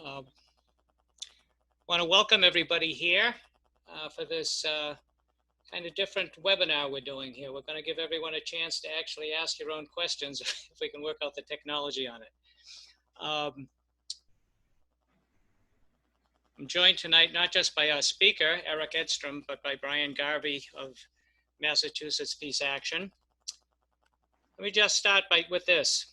Want to welcome everybody here for this kind of different webinar we're doing here. We're going to give everyone a chance to actually ask your own questions if we can work out the technology on it. I'm joined tonight not just by our speaker, Erik Edstrom, but by Brian Garvey of Massachusetts Peace Action. Let me just start with this.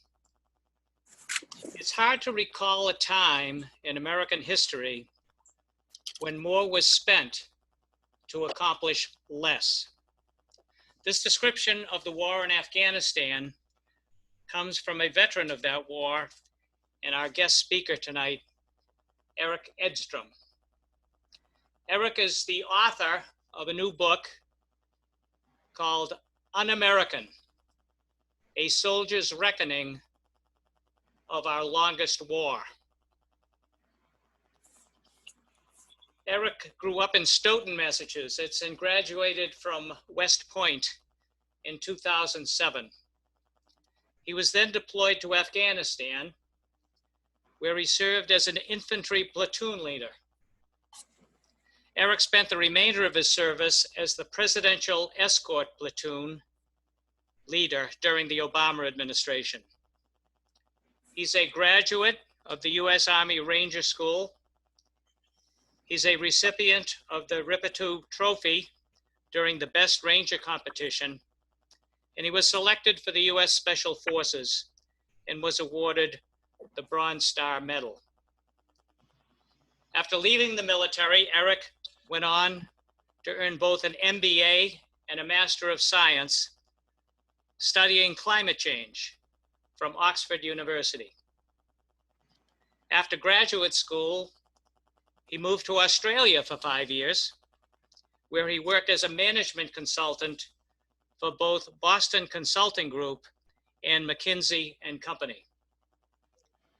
It's hard to recall a time in American history when more was spent to accomplish less. This description of the war in Afghanistan comes from a veteran of that war and our guest speaker tonight, Erik Edstrom. Erik is the author of a new book called Unamerican, A Soldier's Reckoning of Our Longest War. Erik grew up in Stoughton, Massachusetts, and graduated from West Point in 2007. He was then deployed to Afghanistan, where he served as an infantry platoon leader. Erik spent the remainder of his service as the Presidential Escort Platoon Leader during the Obama administration. He's a graduate of the U.S. Army Ranger School. He's a recipient of the Rippetoe Trophy during the Best Ranger competition, and he was selected for the U.S. Special Forces and was awarded the Bronze Star Medal. After leaving the military, Erik went on to earn both an MBA and a Master of Science, studying climate change from Oxford University. After graduate school, he moved to Australia for 5 years, where he worked as a management consultant for both Boston Consulting Group and McKinsey & Company.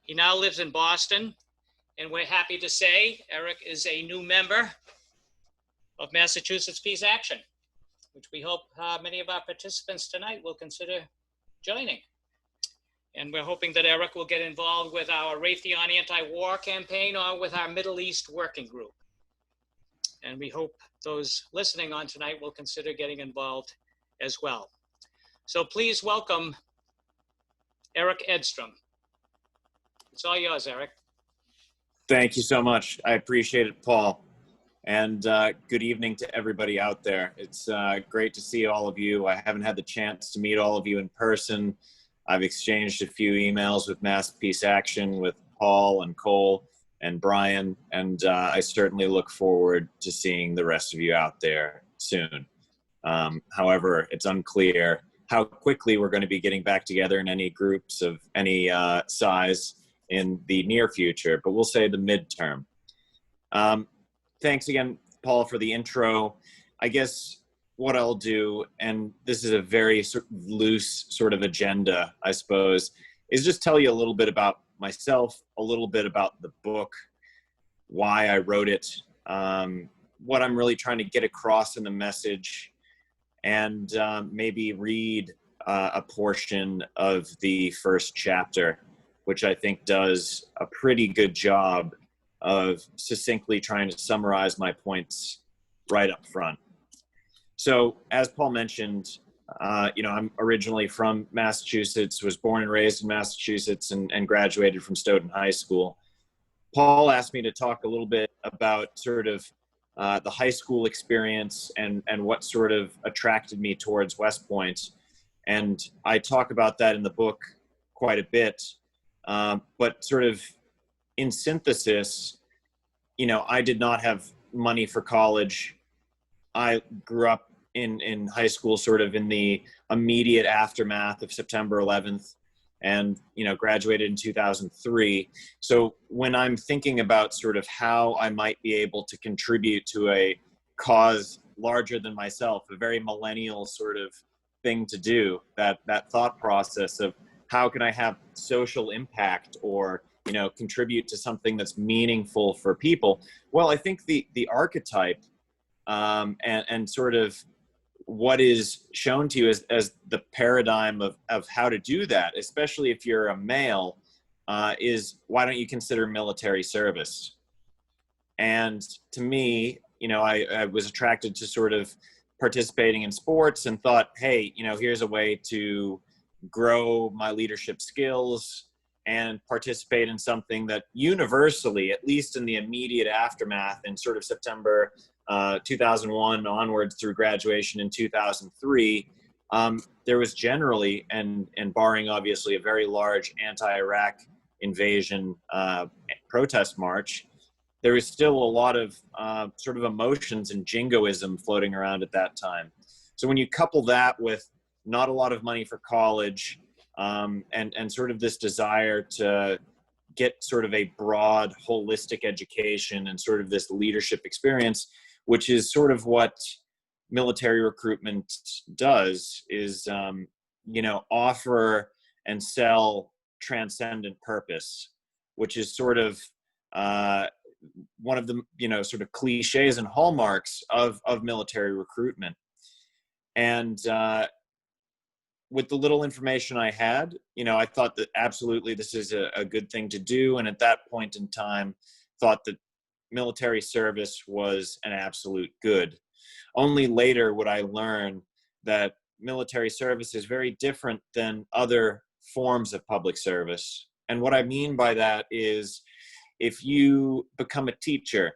He now lives in Boston, and we're happy to say Erik is a new member of Massachusetts Peace Action, which we hope many of our participants tonight will consider joining. And we're hoping that Erik will get involved with our Raytheon anti-war campaign or with our Middle East working group. And we hope those listening on tonight will consider getting involved as well. So please welcome Erik Edstrom. It's all yours, Erik. Thank you so much. I appreciate it, Paul. And good evening to everybody out there. It's great to see all of you. I haven't had the chance to meet all of you in person. I've exchanged a few emails with Mass Peace Action, with Paul and Cole and Brian, and I certainly look forward to seeing the rest of you out there soon. However, it's unclear how quickly we're going to be getting back together in any groups of any size in the near future, but we'll say the midterm. Thanks again, Paul, for the intro. I guess what I'll do, and this is a very loose sort of agenda, I suppose, is just tell you a little bit about myself, a little bit about the book, why I wrote it, what I'm really trying to get across in the message, and maybe read a portion of the first chapter, which I think does a pretty good job of succinctly trying to summarize my points right up front. So as Paul mentioned, I'm originally from Massachusetts, was born and raised in Massachusetts, and graduated from Stoughton High School. Paul asked me to talk a little bit about sort of the high school experience and what sort of attracted me towards West Point. And I talk about that in the book quite a bit, but sort of in synthesis, I did not have money for college. I grew up in high school sort of in the immediate aftermath of September 11th and, graduated in 2003. So when I'm thinking about sort of how I might be able to contribute to a cause larger than myself, a very millennial sort of thing to do, that thought process of how can I have social impact or, contribute to something that's meaningful for people? Well, I think the archetype and sort of what is shown to you as the paradigm of how to do that, especially if you're a male, is why don't you consider military service? And to me, I was attracted to sort of participating in sports and thought, hey, here's a way to grow my leadership skills and participate in something that universally, at least in the immediate aftermath in sort of September 2001 onwards through graduation in 2003, there was generally, and barring obviously a very large anti-Iraq invasion protest march, there was still a lot of sort of emotions and jingoism floating around at that time. So when you couple that with not a lot of money for college, and sort of this desire to get sort of a broad, holistic education and sort of this leadership experience, which is sort of what military recruitment does, is, offer and sell transcendent purpose, which is sort of one of the, sort of cliches and hallmarks of military recruitment. And with the little information I had, I thought that absolutely this is a good thing to do. And at that point in time, thought that military service was an absolute good. Only later would I learn that military service is very different than other forms of public service. And what I mean by that is, if you become a teacher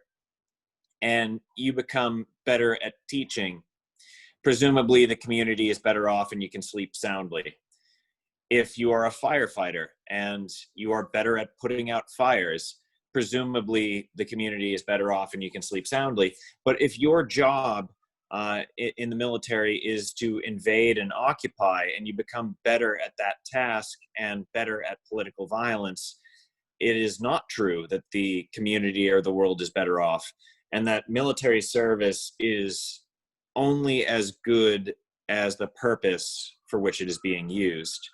and you become better at teaching, presumably the community is better off and you can sleep soundly. If you are a firefighter and you are better at putting out fires, presumably the community is better off and you can sleep soundly. But if your job in the military is to invade and occupy, and you become better at that task and better at political violence, it is not true that the community or the world is better off, and that military service is only as good as the purpose for which it is being used.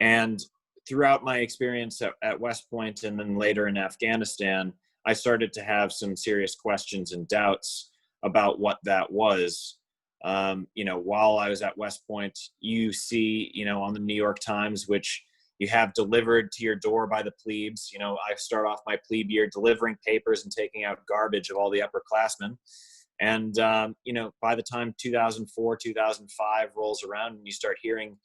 And throughout my experience at West Point and then later in Afghanistan, I started to have some serious questions and doubts about what that was. While I was at West Point, you see, on the New York Times, which you have delivered to your door by the plebes. I start off my plebe year delivering papers and taking out garbage of all the upperclassmen. And, by the time 2004, 2005 rolls around and you start hearing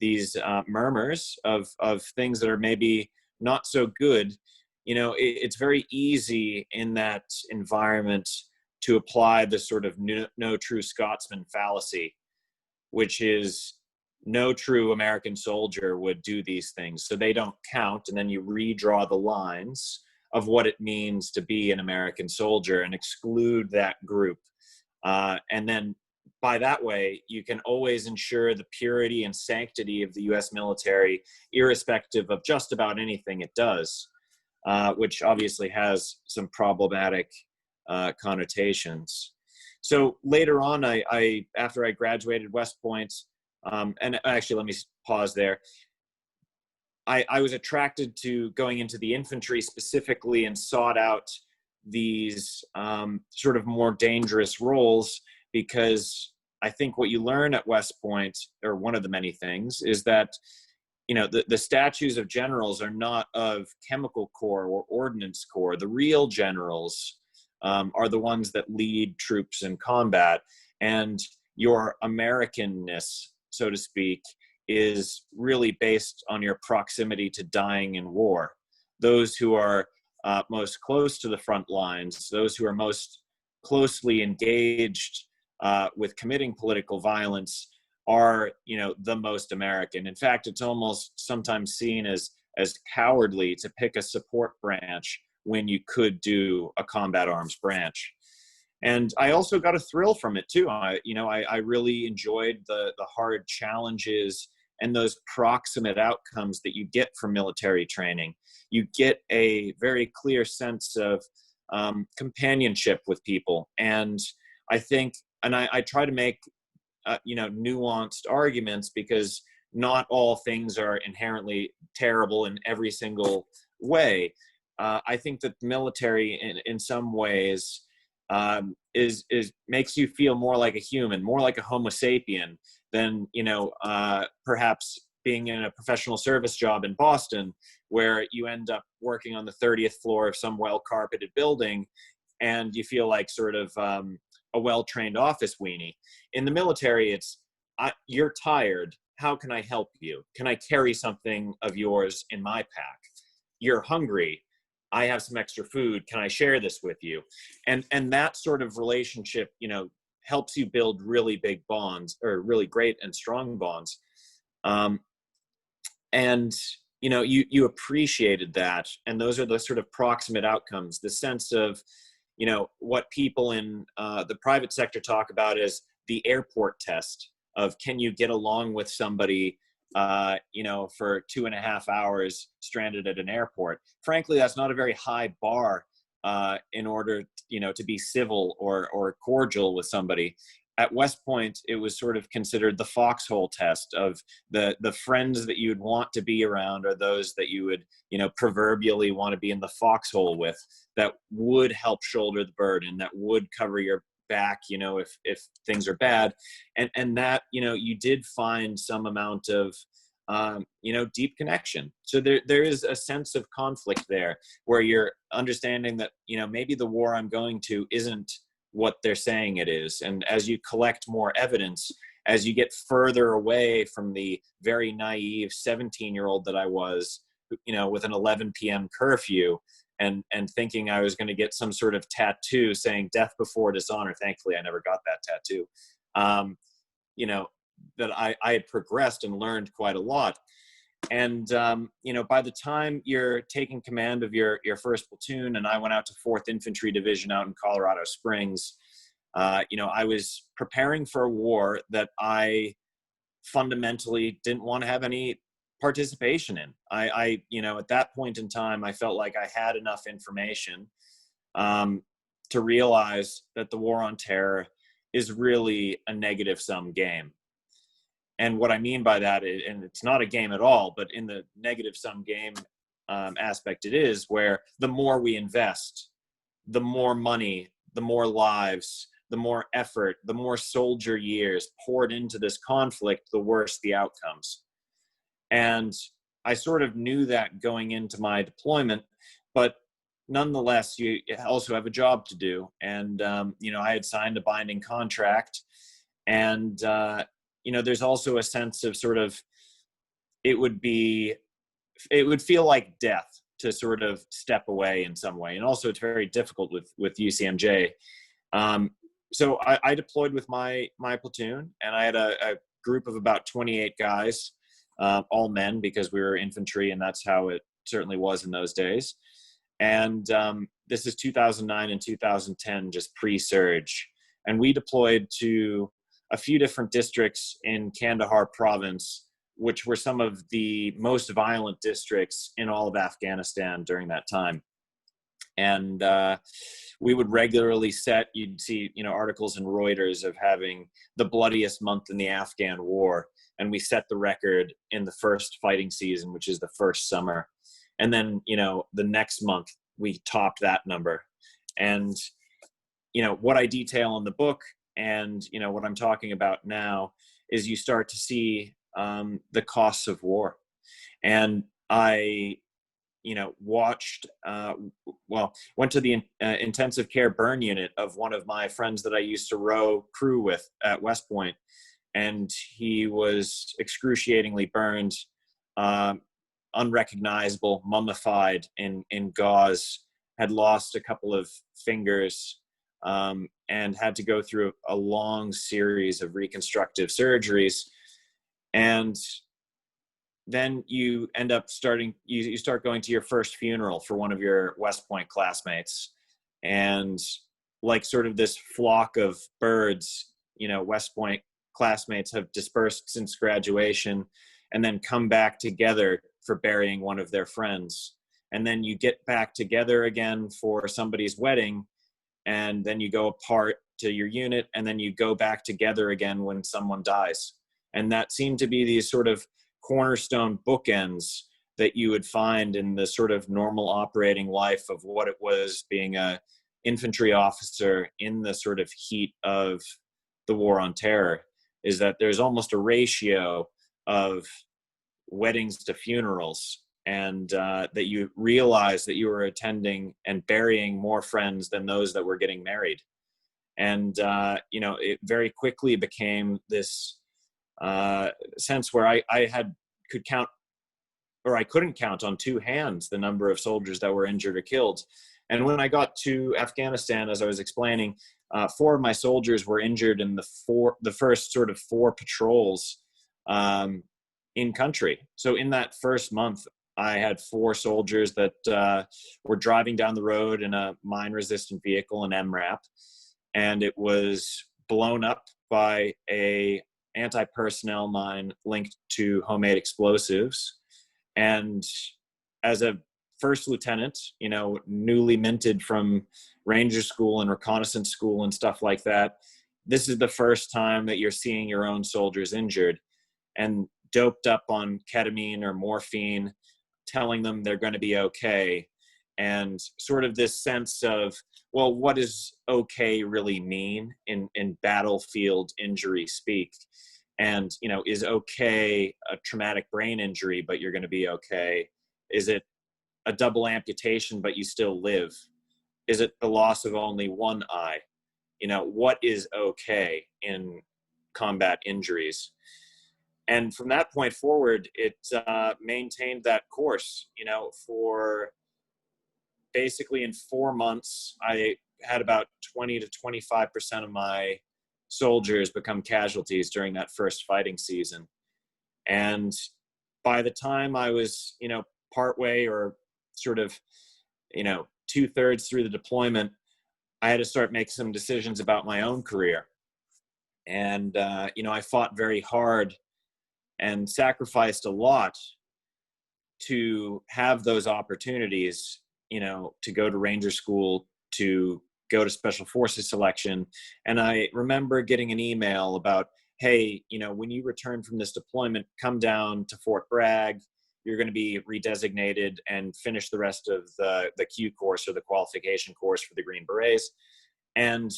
these murmurs of things that are maybe not so good, it's very easy in that environment to apply the sort of no true Scotsman fallacy, which is no true American soldier would do these things, so they don't count. And then you redraw the lines of what it means to be an American soldier and exclude that group. And then by that way, you can always ensure the purity and sanctity of the U.S. military, irrespective of just about anything it does, which obviously has some problematic connotations. So later on, I after I graduated West Point, and actually let me pause there. I was attracted to going into the infantry specifically and sought out these sort of more dangerous roles, because I think what you learn at West Point, or one of the many things, is that the statues of generals are not of chemical corps or ordnance corps. The real generals are the ones that lead troops in combat, and your Americanness, so to speak, is really based on your proximity to dying in war. Those who are most close to the front lines, those who are most closely engaged with committing political violence, are the most American. In fact, it's almost sometimes seen as cowardly to pick a support branch when you could do a combat arms branch. And I also got a thrill from it too. I really enjoyed the hard challenges and those proximate outcomes that you get from military training. You get a very clear sense of companionship with people. And I think, and I try to make, nuanced arguments, because not all things are inherently terrible in every single way. I think that the military in some ways is makes you feel more like a human, more like a Homo sapien than, perhaps being in a professional service job in Boston, where you end up working on the 30th floor of some well-carpeted building, and you feel like sort of a well-trained office weenie. In the military, it's, you're tired. How can I help you? Can I carry something of yours in my pack? You're hungry. I have some extra food. Can I share this with you? And that sort of relationship, you know, helps you build really big bonds, or really great and strong bonds. And, you know, you appreciated that. And those are the sort of proximate outcomes, the sense of, you know, what people in the private sector talk about as the airport test of, can you get along with somebody, you know, for 2.5 hours stranded at an airport? Frankly, that's not a very high bar in order, you know, to be civil or cordial with somebody. At West Point, it was sort of considered the foxhole test of the friends that you'd want to be around are those that you would, you know, proverbially want to be in the foxhole with, that would help shoulder the burden, that would cover your back, you know, if things are bad. And that, you know, you did find some amount of, you know, deep connection. So there is a sense of conflict there, where you're understanding that, you know, maybe the war I'm going to isn't what they're saying it is. And as you collect more evidence, as you get further away from the very naive 17-year-old that I was, you know, with an 11 p.m. curfew, and thinking I was going to get some sort of tattoo saying death before dishonor. Thankfully, I never got that tattoo. You know, that I had progressed and learned quite a lot. And, you know, by the time you're taking command of your first platoon, and I went out to 4th Infantry Division out in Colorado Springs, you know, I was preparing for a war that I fundamentally didn't want to have any participation in. I, you know, at that point in time, I felt like I had enough information to realize that the war on terror is really a negative sum game. And what I mean by that is, and it's not a game at all, but in the negative sum game aspect, it is, where the more we invest, the more money, the more lives, the more effort, the more soldier years poured into this conflict, the worse the outcomes. And I sort of knew that going into my deployment, but nonetheless, you also have a job to do. And, you know, I had signed a binding contract, and, you know, there's also a sense of sort of, it would feel like death to sort of step away in some way. And also it's very difficult with UCMJ. So I deployed with my platoon, and I had a group of about 28 guys, all men, because we were infantry, and that's how it certainly was in those days. And this is 2009 and 2010, just pre-surge. And we deployed to a few different districts in Kandahar province, which were some of the most violent districts in all of Afghanistan during that time. And we would regularly you'd see, you know, articles in Reuters of having the bloodiest month in the Afghan war. And we set the record in the first fighting season, which is the first summer. And then, you know, the next month we topped that number. And, you know, what I detail in the book, and, you know, what I'm talking about now, is you start to see the costs of war. And I, you know, went to the intensive care burn unit of one of my friends that I used to row crew with at West Point. And he was excruciatingly burned, unrecognizable, mummified in gauze, had lost a couple of fingers, and had to go through a long series of reconstructive surgeries. And then you end up you start going to your first funeral for one of your West Point classmates. And like sort of this flock of birds, you know, West Point classmates have dispersed since graduation, and then come back together for burying one of their friends. And then you get back together again for somebody's wedding, and then you go apart to your unit, and then you go back together again when someone dies. And that seemed to be these sort of cornerstone bookends that you would find in the sort of normal operating life of what it was being a infantry officer in the sort of heat of the war on terror, is that there's almost a ratio of, weddings to funerals, and that you realized that you were attending and burying more friends than those that were getting married. And, it very quickly became this sense where I could count, or I couldn't count on two hands the number of soldiers that were injured or killed. And when I got to Afghanistan, as I was explaining, 4 of my soldiers were injured in the first sort of 4 patrols in country. So in that first month, I had 4 soldiers that were driving down the road in a mine-resistant vehicle, an MRAP, and it was blown up by a anti-personnel mine linked to homemade explosives. And as a first lieutenant, newly minted from Ranger School and reconnaissance school and stuff like that, this is the first time that you're seeing your own soldiers injured and doped up on ketamine or morphine, telling them they're going to be okay. And sort of this sense of, well, what does okay really mean in battlefield injury speak? And, is okay a traumatic brain injury, but you're going to be okay? Is it a double amputation, but you still live? Is it the loss of only one eye? What is okay in combat injuries? And from that point forward, it maintained that course, for basically in 4 months, I had about 20 to 25% of my soldiers become casualties during that first fighting season. And by the time I was, partway or sort of, 2/3 through the deployment, I had to start making some decisions about my own career. And, I fought very hard and sacrificed a lot to have those opportunities, to go to Ranger School, to go to Special Forces selection. And I remember getting an email about, hey, when you return from this deployment, come down to Fort Bragg. You're going to be redesignated and finish the rest of the Q course, or the qualification course for the Green Berets. And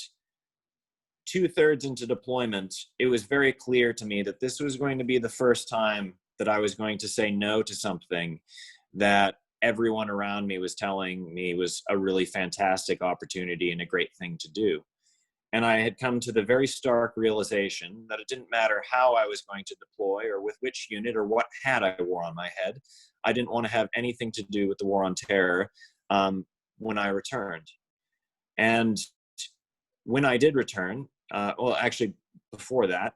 2/3 into deployment, it was very clear to me that this was going to be the first time that I was going to say no to something that everyone around me was telling me was a really fantastic opportunity and a great thing to do. And I had come to the very stark realization that it didn't matter how I was going to deploy or with which unit or what hat I wore on my head. I didn't want to have anything to do with the war on terror when I returned. And when I did return, actually before that,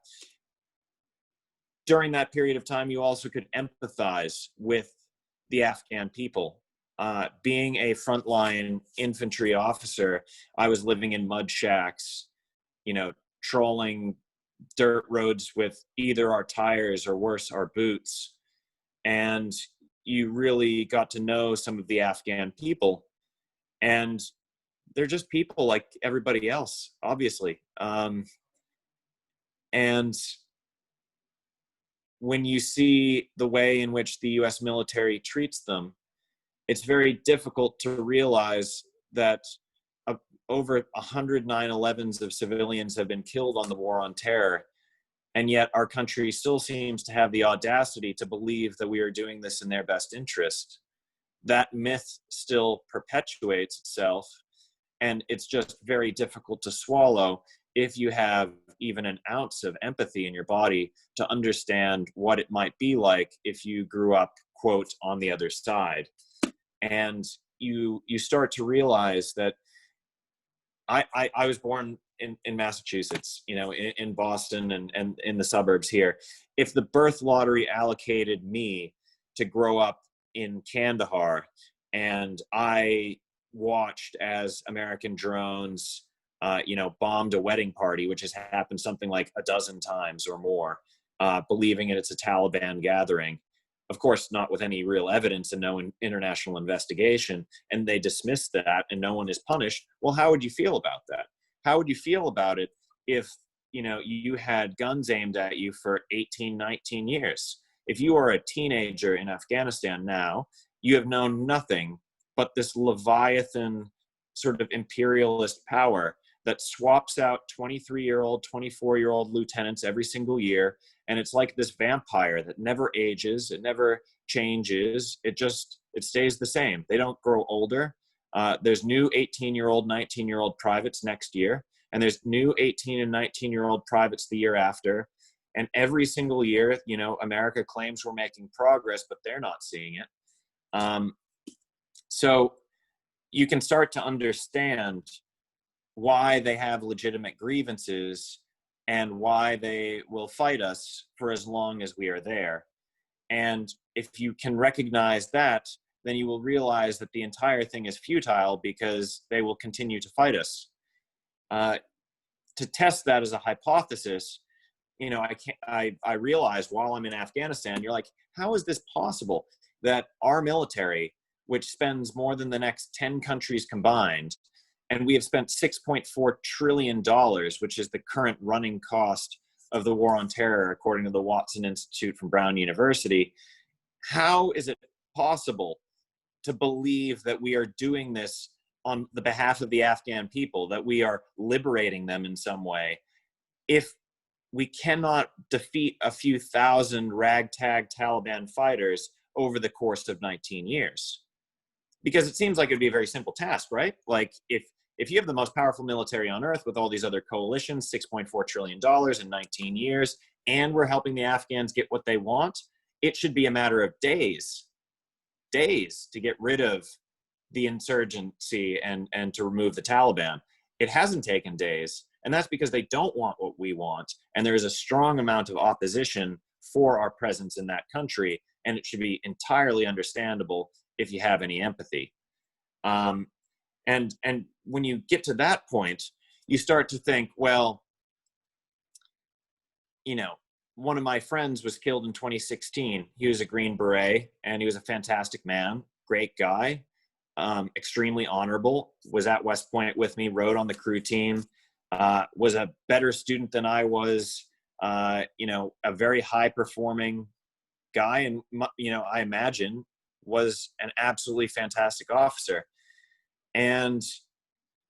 during that period of time, you also could empathize with the Afghan people. Being a frontline infantry officer, I was living in mud shacks, trolling dirt roads with either our tires or worse, our boots. And you really got to know some of the Afghan people. And they're just people like everybody else, obviously. And when you see the way in which the US military treats them, it's very difficult to realize that over 100 9/11s of civilians have been killed on the war on terror. And yet our country still seems to have the audacity to believe that we are doing this in their best interest. That myth still perpetuates itself. And it's just very difficult to swallow if you have even an ounce of empathy in your body to understand what it might be like if you grew up, quote, on the other side. And you start to realize that I was born in Massachusetts, in Boston and in the suburbs here. If the birth lottery allocated me to grow up in Kandahar, and I watched as American drones, bombed a wedding party, which has happened something like a dozen times or more, believing it's a Taliban gathering, of course, not with any real evidence and no international investigation, and they dismiss that and no one is punished. Well, how would you feel about that? How would you feel about it if, you had guns aimed at you for 18, 19 years? If you are a teenager in Afghanistan now, you have known nothing but this Leviathan sort of imperialist power that swaps out 23-year-old, 24-year-old lieutenants every single year. And it's like this vampire that never ages, it never changes, it stays the same. They don't grow older. There's new 18-year-old, 19-year-old privates next year, and there's new 18 and 19-year-old privates the year after. And every single year, you know, America claims we're making progress, but they're not seeing it. So you can start to understand why they have legitimate grievances and why they will fight us for as long as we are there. And if you can recognize that, then you will realize that the entire thing is futile because they will continue to fight us. To test that as a hypothesis, you know, I realized while I'm in Afghanistan, you're like, how is this possible that our military, which spends more than the next 10 countries combined, and we have spent $6.4 trillion, which is the current running cost of the war on terror, according to the Watson Institute from Brown University, how is it possible to believe that we are doing this on the behalf of the Afghan people, that we are liberating them in some way, if we cannot defeat a few thousand ragtag Taliban fighters over the course of 19 years? Because it seems like it'd be a very simple task, right? Like if you have the most powerful military on earth with all these other coalitions, $6.4 trillion in 19 years, and we're helping the Afghans get what they want, it should be a matter of days to get rid of the insurgency and to remove the Taliban. It hasn't taken days, and that's because they don't want what we want. And there is a strong amount of opposition for our presence in that country, and it should be entirely understandable if you have any empathy. And when you get to that point, you start to think, well, you know, one of my friends was killed in 2016. He was a Green Beret, and he was a fantastic man, great guy, extremely honorable, was at West Point with me, rode on the crew team, was a better student than I was, you know, a very high-performing guy, and, you know, I imagine was an absolutely fantastic officer. And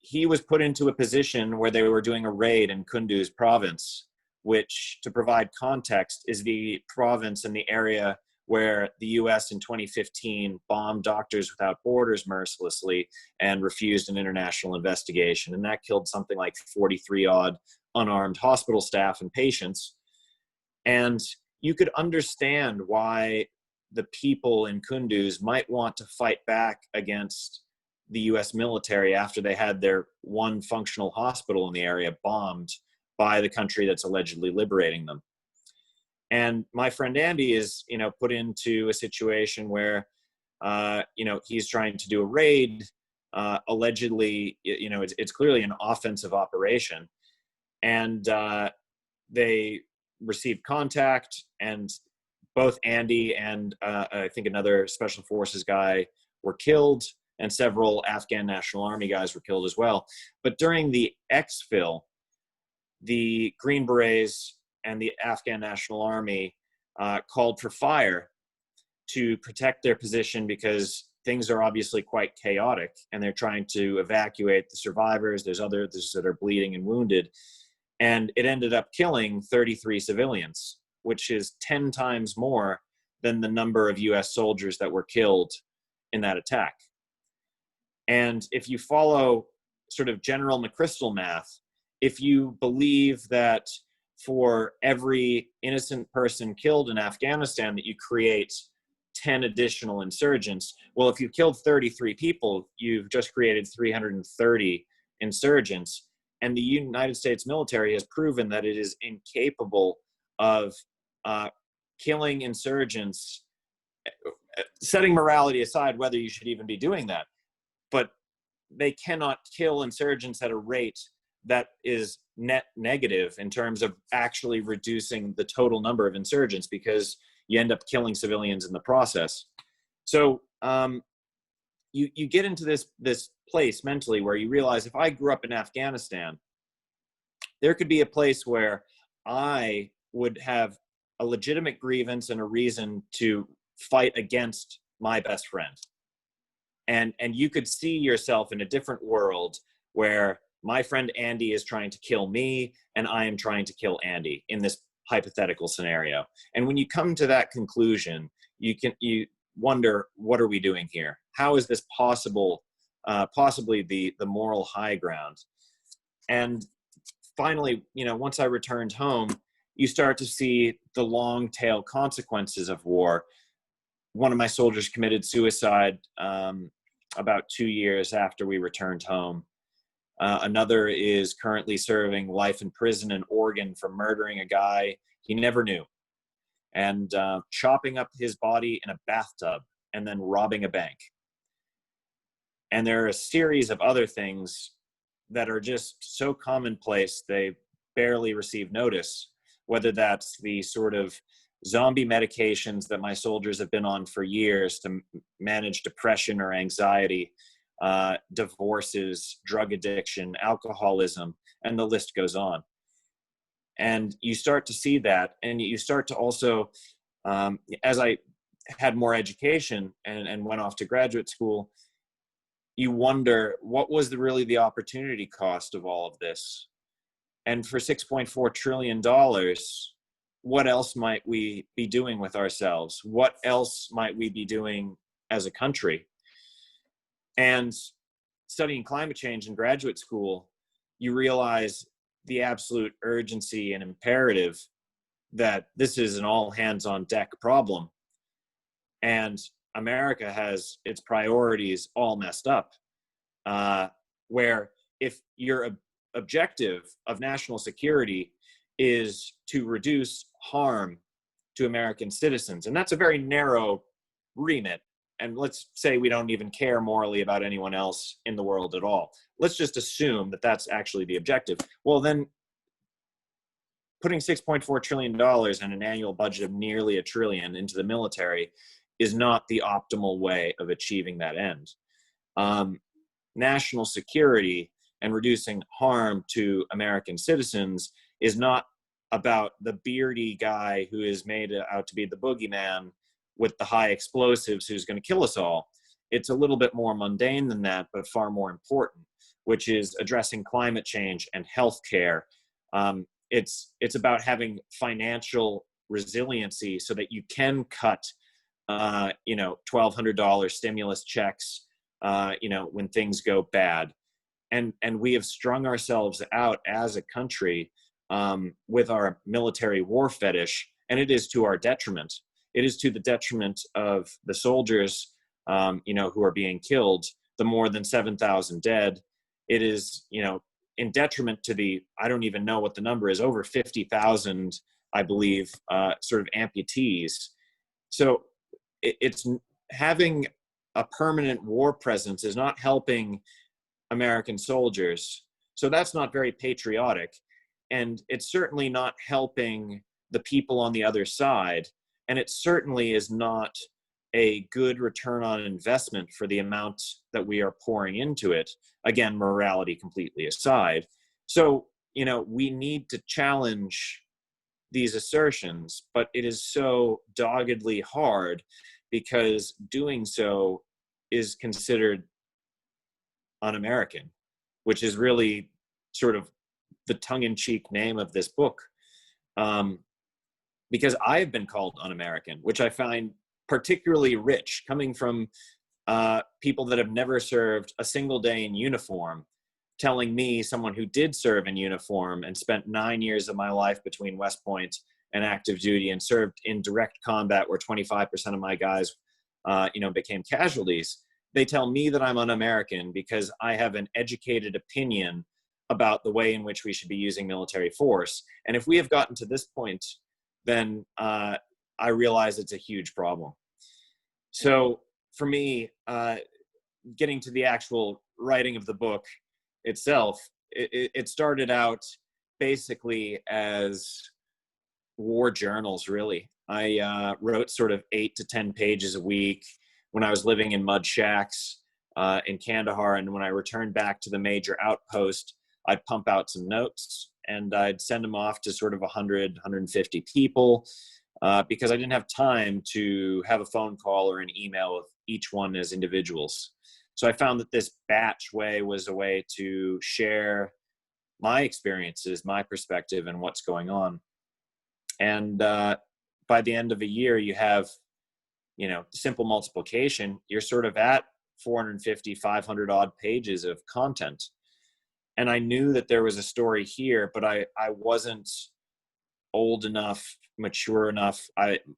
he was put into a position where they were doing a raid in Kunduz province, which, to provide context, is the province in the area where the US in 2015 bombed Doctors Without Borders mercilessly and refused an international investigation. And that killed something like 43 odd unarmed hospital staff and patients. And you could understand why the people in Kunduz might want to fight back against the US military after they had their one functional hospital in the area bombed by the country that's allegedly liberating them. And my friend Andy is, you know, put into a situation where, you know, he's trying to do a raid, allegedly, you know, it's clearly an offensive operation. And they received contact, and both Andy and I think another special forces guy were killed, and several Afghan National Army guys were killed as well. But during the exfil, the Green Berets and the Afghan National Army called for fire to protect their position because things are obviously quite chaotic, and they're trying to evacuate the survivors. There's others that are bleeding and wounded. And it ended up killing 33 civilians, which is 10 times more than the number of US soldiers that were killed in that attack. And if you follow sort of General McChrystal math, if you believe that for every innocent person killed in Afghanistan that you create 10 additional insurgents, well, if you killed 33 people, you've just created 330 insurgents. And the United States military has proven that it is incapable of killing insurgents, setting morality aside whether you should even be doing that. But they cannot kill insurgents at a rate that is net negative in terms of actually reducing the total number of insurgents, because you end up killing civilians in the process. So you get into this place mentally where you realize, if I grew up in Afghanistan, there could be a place where I would have a legitimate grievance and a reason to fight against my best friend. And you could see yourself in a different world where my friend Andy is trying to kill me, and I am trying to kill Andy in this hypothetical scenario. And when you come to that conclusion, you wonder, what are we doing here? How is this possible, possibly the moral high ground? And finally, once I returned home, you start to see the long tail consequences of war. One of my soldiers committed suicide about 2 years after we returned home. Another is currently serving life in prison in Oregon for murdering a guy he never knew, and chopping up his body in a bathtub and then robbing a bank. And there are a series of other things that are just so commonplace they barely receive notice, whether that's the sort of zombie medications that my soldiers have been on for years to manage depression or anxiety, divorces, drug addiction, alcoholism, and the list goes on. And you start to see that, and you start to also, as I had more education and went off to graduate school, you wonder, what was really the opportunity cost of all of this? And for $6.4 trillion, what else might we be doing with ourselves? What else might we be doing as a country? And studying climate change in graduate school, you realize the absolute urgency and imperative that this is an all hands on deck problem. And America has its priorities all messed up, where if your objective of national security is to reduce harm to American citizens, and that's a very narrow remit, and let's say we don't even care morally about anyone else in the world at all. Let's just assume that that's actually the objective. Well, then putting $6.4 trillion and an annual budget of nearly $1 trillion into the military is not the optimal way of achieving that end. National security and reducing harm to American citizens is not about the Beardy guy who is made out to be the Boogeyman with the high explosives who's going to kill us all. It's a little bit more mundane than that, but far more important, which is addressing climate change and healthcare. It's about having financial resiliency so that you can cut $1,200 stimulus checks when things go bad. And we have strung ourselves out as a country with our military war fetish, and it is to our detriment. It is to the detriment of the soldiers, who are being killed, the more than 7,000 dead. It is, in detriment to the, I don't even know what the number is, over 50,000, I believe, sort of amputees. So it's having a permanent war presence is not helping American soldiers. So that's not very patriotic. And it's certainly not helping the people on the other side. And it certainly is not a good return on investment for the amount that we are pouring into it. Again, morality completely aside. So, we need to challenge these assertions, but it is so doggedly hard because doing so is considered un-American, which is really sort of the tongue-in-cheek name of this book. Because I have been called un-American, which I find particularly rich, coming from people that have never served a single day in uniform, telling me, someone who did serve in uniform and spent 9 years of my life between West Point and active duty and served in direct combat where 25% of my guys, became casualties. They tell me that I'm un-American because I have an educated opinion about the way in which we should be using military force. And if we have gotten to this point, then I realize it's a huge problem. So for me, getting to the actual writing of the book itself, it started out basically as war journals, really. I wrote sort of 8 to 10 pages a week when I was living in mud shacks in Kandahar. And when I returned back to the major outpost, I'd pump out some notes and I'd send them off to sort of 100, 150 people because I didn't have time to have a phone call or an email with each one as individuals. So I found that this batch way was a way to share my experiences, my perspective, and what's going on. And by the end of a year, you have, simple multiplication, you're sort of at 450, 500 odd pages of content. And I knew that there was a story here, but I wasn't old enough, mature enough.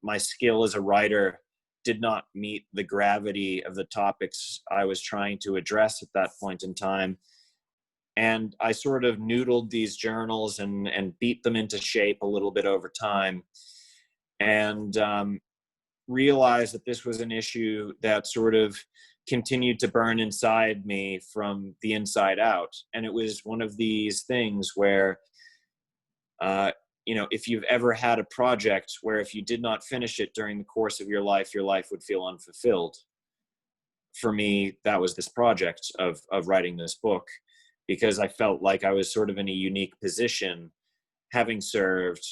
My skill as a writer did not meet the gravity of the topics I was trying to address at that point in time. And I sort of noodled these journals and beat them into shape a little bit over time, and realized that this was an issue that sort of continued to burn inside me from the inside out. And it was one of these things where, if you've ever had a project where if you did not finish it during the course of your life would feel unfulfilled. For me, that was this project of writing this book, because I felt like I was sort of in a unique position, having served,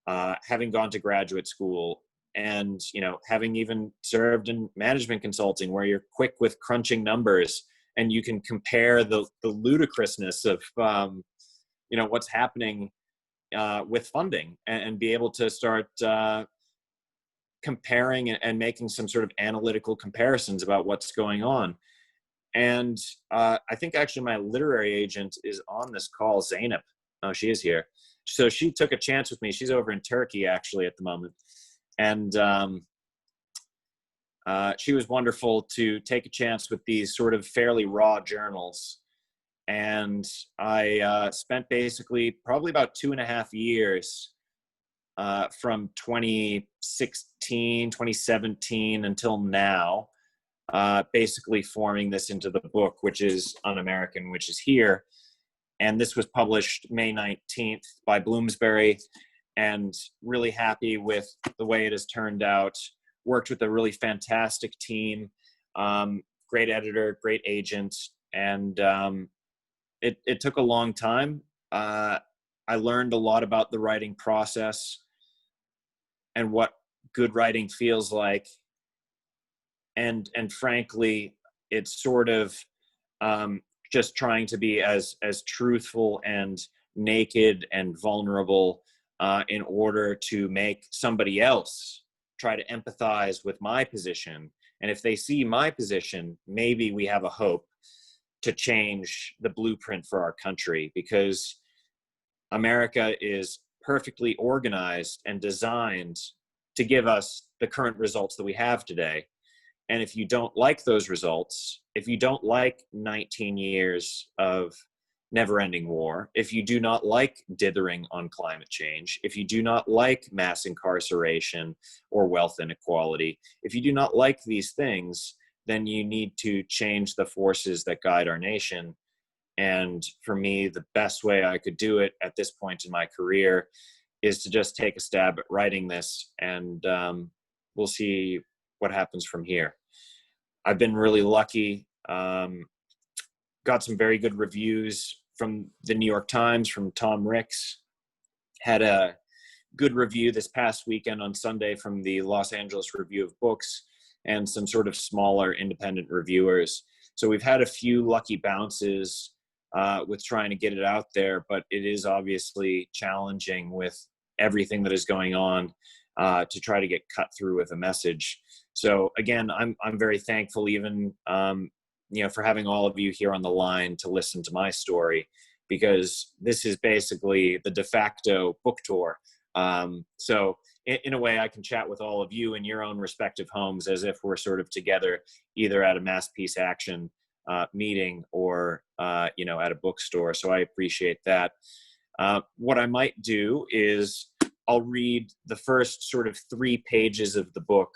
having gone to graduate school, and, having even served in management consulting, where you're quick with crunching numbers and you can compare the ludicrousness of, what's happening with funding, and be able to start comparing and making some sort of analytical comparisons about what's going on. And I think actually my literary agent is on this call, Zainab. Oh, she is here. So she took a chance with me. She's over in Turkey actually at the moment. And she was wonderful to take a chance with these sort of fairly raw journals. And I spent basically probably about 2.5 years from 2016, 2017 until now, basically forming this into the book, which is Unamerican, which is here. And this was published May 19th by Bloomsbury, and really happy with the way it has turned out. Worked with a really fantastic team, great editor, great agent, and it took a long time. I learned a lot about the writing process and what good writing feels like. And frankly, it's sort of just trying to be as truthful and naked and vulnerable in order to make somebody else try to empathize with my position. And if they see my position, maybe we have a hope to change the blueprint for our country, because America is perfectly organized and designed to give us the current results that we have today. And if you don't like those results, if you don't like 19 years of never-ending war, if you do not like dithering on climate change, if you do not like mass incarceration or wealth inequality, if you do not like these things, then you need to change the forces that guide our nation. And for me, the best way I could do it at this point in my career is to just take a stab at writing this, and we'll see what happens from here. I've been really lucky. Got some very good reviews from the New York Times, from Tom Ricks. Had a good review this past weekend on Sunday from the Los Angeles Review of Books, and some sort of smaller independent reviewers. So we've had a few lucky bounces with trying to get it out there, but it is obviously challenging with everything that is going on to try to get cut through with a message. So again, I'm very thankful, even for having all of you here on the line to listen to my story, because this is basically the de facto book tour. So in a way, I can chat with all of you in your own respective homes as if we're sort of together, either at a mass peace action meeting or at a bookstore. So I appreciate that. What I might do is I'll read the first sort of 3 pages of the book,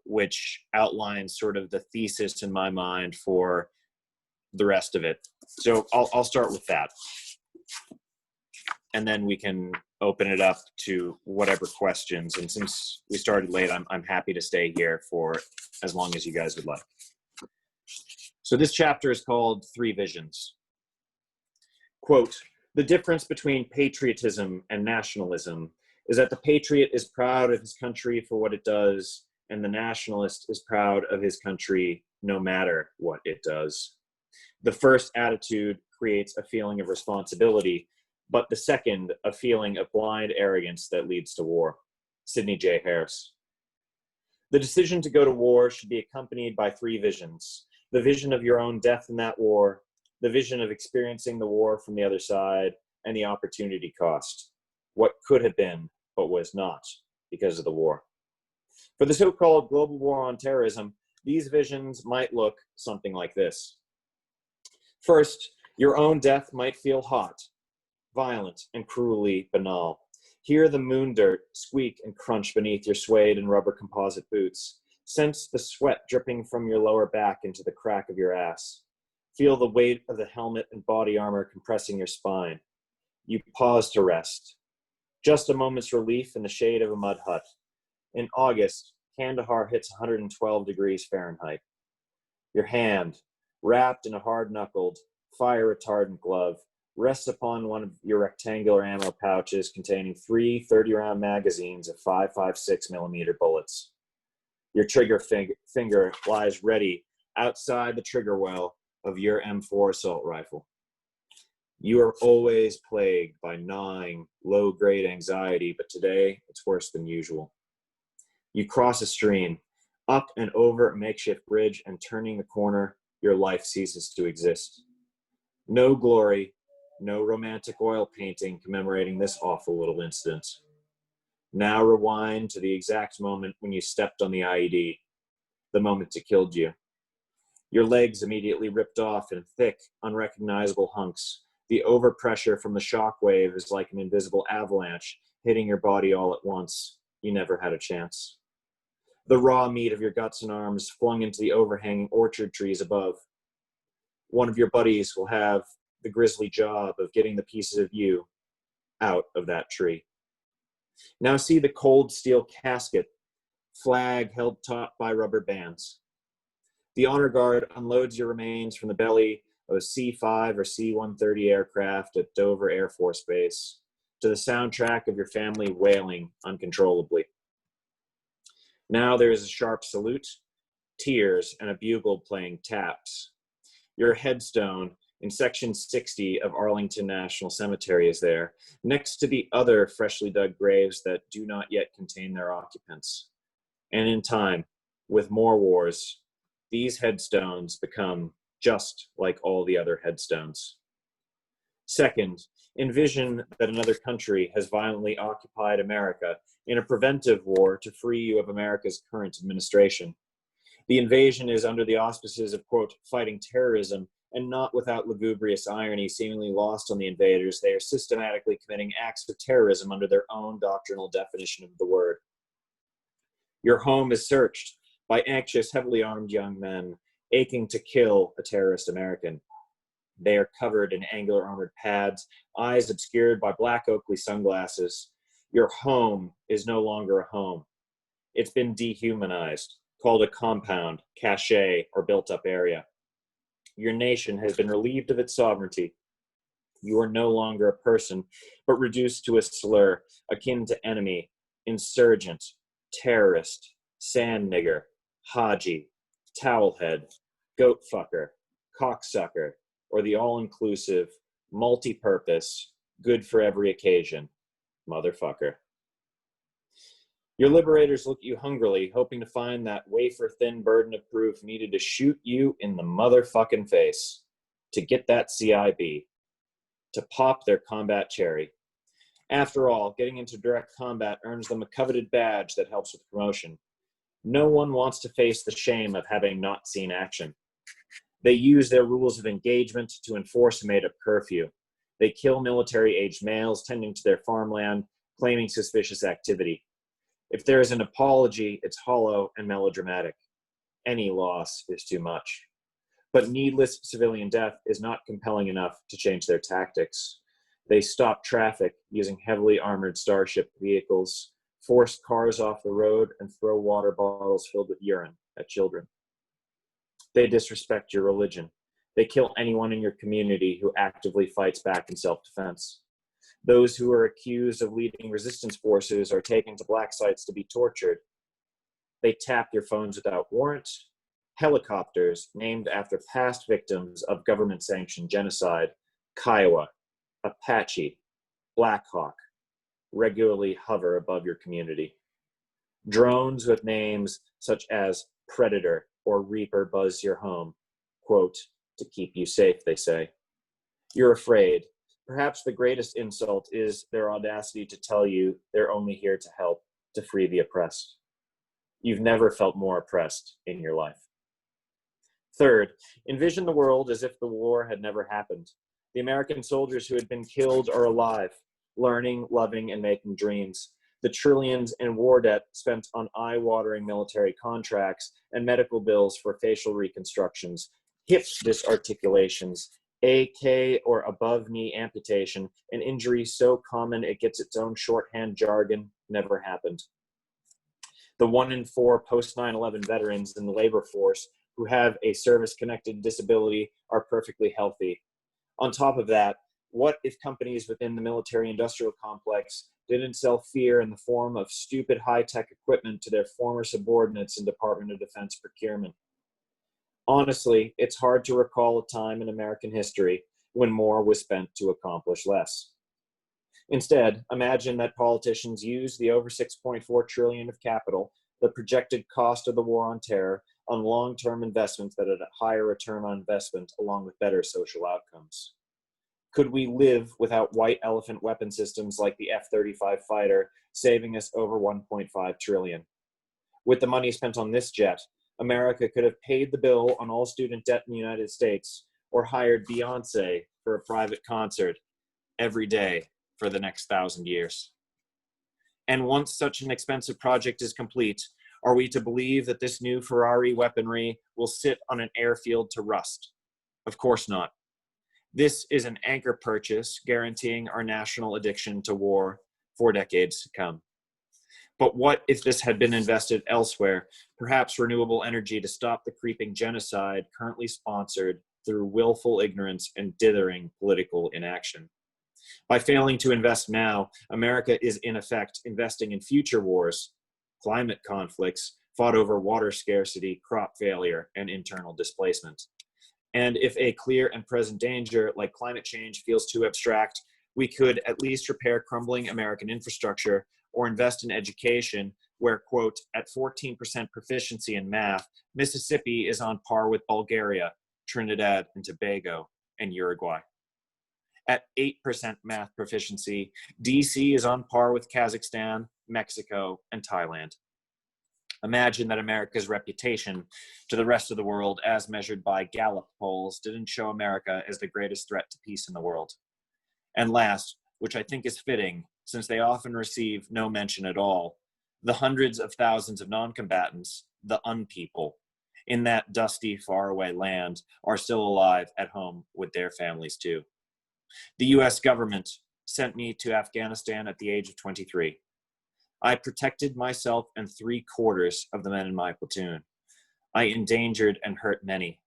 which outlines sort of the thesis in my mind for the rest of it. So I'll start with that. And then we can open it up to whatever questions. And since we started late, I'm happy to stay here for as long as you guys would like. So this chapter is called 3 Visions. Quote, "The difference between patriotism and nationalism is that the patriot is proud of his country for what it does, and the nationalist is proud of his country no matter what it does. The first attitude creates a feeling of responsibility, but the second, a feeling of blind arrogance that leads to war. Sidney J. Harris. The decision to go to war should be accompanied by three visions: the vision of your own death in that war, the vision of experiencing the war from the other side, and the opportunity cost. What could have been, but was not, because of the war. For the so-called global war on terrorism, these visions might look something like this. First, your own death might feel hot, violent, and cruelly banal. Hear the moon dirt squeak and crunch beneath your suede and rubber composite boots. Sense the sweat dripping from your lower back into the crack of your ass. Feel the weight of the helmet and body armor compressing your spine. You pause to rest. Just a moment's relief in the shade of a mud hut. In August, Kandahar hits 112 degrees Fahrenheit. Your hand, wrapped in a hard-knuckled, fire-retardant glove, rests upon one of your rectangular ammo pouches containing three 30-round magazines of 5.56 millimeter bullets. Your trigger finger lies ready outside the trigger well of your M4 assault rifle. You are always plagued by gnawing, low-grade anxiety, but today it's worse than usual. You cross a stream, up and over a makeshift bridge, and turning the corner, your life ceases to exist. No glory, no romantic oil painting commemorating this awful little incident. Now rewind to the exact moment when you stepped on the IED, the moment it killed you. Your legs immediately ripped off in thick, unrecognizable hunks. The overpressure from the shock wave is like an invisible avalanche hitting your body all at once. You never had a chance. The raw meat of your guts and arms flung into the overhanging orchard trees above. One of your buddies will have the grisly job of getting the pieces of you out of that tree. Now see the cold steel casket, flag held taut by rubber bands. The honor guard unloads your remains from the belly of a C-5 or C-130 aircraft at Dover Air Force Base to the soundtrack of your family wailing uncontrollably. Now there is a sharp salute, tears, and a bugle playing taps. Your headstone in Section 60 of Arlington National Cemetery is there, next to the other freshly dug graves that do not yet contain their occupants. And in time, with more wars, these headstones become just like all the other headstones. Second, envision that another country has violently occupied America in a preventive war to free you of America's current administration. The invasion is under the auspices of, quote, fighting terrorism, and not without lugubrious irony seemingly lost on the invaders. They are systematically committing acts of terrorism under their own doctrinal definition of the word. Your home is searched by anxious, heavily armed young men aching to kill a terrorist American. They are covered in angular armored pads, eyes obscured by black Oakley sunglasses. Your home is no longer a home. It's been dehumanized, called a compound, cache, or built-up area. Your nation has been relieved of its sovereignty. You are no longer a person, but reduced to a slur akin to enemy, insurgent, terrorist, sand nigger, haji, towelhead, goat fucker, cocksucker, or the all-inclusive, multi-purpose, good for every occasion, motherfucker. Your liberators look at you hungrily, hoping to find that wafer-thin burden of proof needed to shoot you in the motherfucking face, to get that CIB, to pop their combat cherry. After all, getting into direct combat earns them a coveted badge that helps with promotion. No one wants to face the shame of having not seen action. They use their rules of engagement to enforce a made-up curfew. They kill military-aged males tending to their farmland, claiming suspicious activity. If there is an apology, it's hollow and melodramatic. Any loss is too much. But needless civilian death is not compelling enough to change their tactics. They stop traffic using heavily armored Starship vehicles, force cars off the road, and throw water bottles filled with urine at children. They disrespect your religion. They kill anyone in your community who actively fights back in self-defense. Those who are accused of leading resistance forces are taken to black sites to be tortured. They tap your phones without warrant, helicopters named after past victims of government-sanctioned genocide, Kiowa, Apache, Black Hawk, regularly hover above your community. Drones with names such as Predator or Reaper buzz your home, quote, to keep you safe, they say. You're afraid. Perhaps the greatest insult is their audacity to tell you they're only here to help, to free the oppressed. You've never felt more oppressed in your life. Third, envision the world as if the war had never happened. The American soldiers who had been killed are alive, learning, loving, and making dreams. The trillions in war debt spent on eye-watering military contracts and medical bills for facial reconstructions, hip disarticulations, AK or above-knee amputation, an injury so common it gets its own shorthand jargon, never happened. The 1 in 4 post-9/11 veterans in the labor force who have a service-connected disability are perfectly healthy. On top of that, what if companies within the military-industrial complex didn't sell fear in the form of stupid high-tech equipment to their former subordinates in Department of Defense procurement? Honestly, it's hard to recall a time in American history when more was spent to accomplish less. Instead, imagine that politicians use the over $6.4 trillion of capital, the projected cost of the war on terror, on long-term investments that had a higher return on investment along with better social outcomes. Could we live without white elephant weapon systems like the F-35 fighter, saving us over $1.5 trillion? With the money spent on this jet, America could have paid the bill on all student debt in the United States or hired Beyonce for a private concert every day for the next 1,000 years. And once such an expensive project is complete, are we to believe that this new Ferrari weaponry will sit on an airfield to rust? Of course not. This is an anchor purchase guaranteeing our national addiction to war for decades to come. But what if this had been invested elsewhere, perhaps renewable energy to stop the creeping genocide currently sponsored through willful ignorance and dithering political inaction? By failing to invest now, America is in effect investing in future wars, climate conflicts fought over water scarcity, crop failure, and internal displacement. And if a clear and present danger like climate change feels too abstract, we could at least repair crumbling American infrastructure or invest in education where, quote, at 14% proficiency in math, Mississippi is on par with Bulgaria, Trinidad and Tobago, and Uruguay. At 8% math proficiency, DC is on par with Kazakhstan, Mexico, and Thailand. Imagine that America's reputation to the rest of the world, as measured by Gallup polls, didn't show America as the greatest threat to peace in the world. And last, which I think is fitting, since they often receive no mention at all, the hundreds of thousands of non-combatants, the unpeople, in that dusty, faraway land are still alive at home with their families too. The US government sent me to Afghanistan at the age of 23. I protected myself and 3/4 of the men in my platoon. I endangered and hurt many.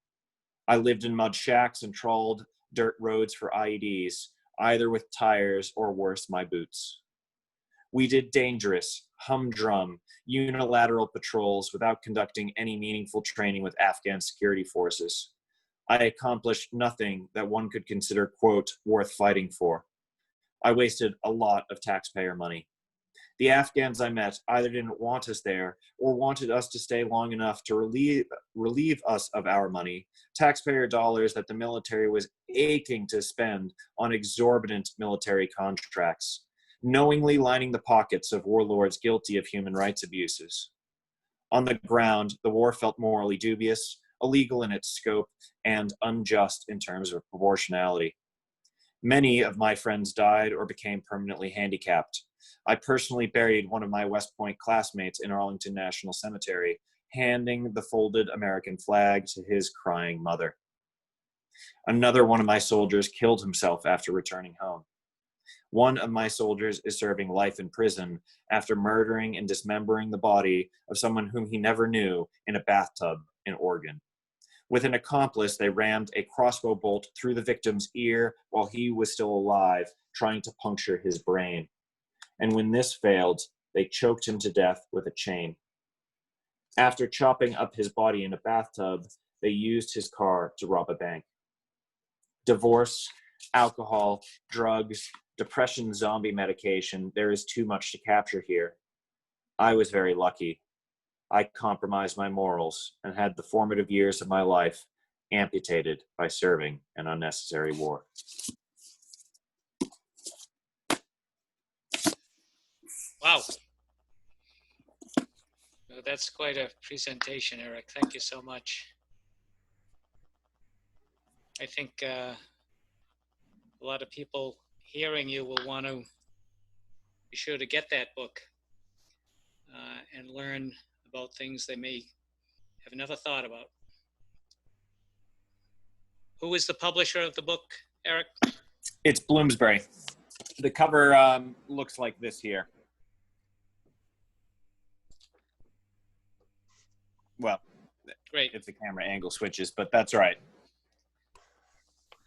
I lived in mud shacks and trawled dirt roads for IEDs, either with tires or worse, my boots. We did dangerous, humdrum, unilateral patrols without conducting any meaningful training with Afghan security forces. I accomplished nothing that one could consider, quote, worth fighting for. I wasted a lot of taxpayer money. The Afghans I met either didn't want us there or wanted us to stay long enough to relieve us of our money, taxpayer dollars that the military was aching to spend on exorbitant military contracts, knowingly lining the pockets of warlords guilty of human rights abuses. On the ground, the war felt morally dubious, illegal in its scope, and unjust in terms of proportionality. Many of my friends died or became permanently handicapped. I personally buried one of my West Point classmates in Arlington National Cemetery, handing the folded American flag to his crying mother. Another one of my soldiers killed himself after returning home. One of my soldiers is serving life in prison after murdering and dismembering the body of someone whom he never knew in a bathtub in Oregon. With an accomplice, they rammed a crossbow bolt through the victim's ear while he was still alive, trying to puncture his brain. And when this failed, they choked him to death with a chain. After chopping up his body in a bathtub, they used his car to rob a bank. Divorce, alcohol, drugs, depression, zombie medication. There is too much to capture here. I was very lucky. I compromised my morals and had the formative years of my life amputated by serving an unnecessary war. Wow. Well, that's quite a presentation, Erik. Thank you so much. I think a lot of people hearing you will want to be sure to get that book and learn about things they may have never thought about. Who is the publisher of the book, Erik? It's Bloomsbury. The cover looks like this here. Well, great. If the camera angle switches, but that's right.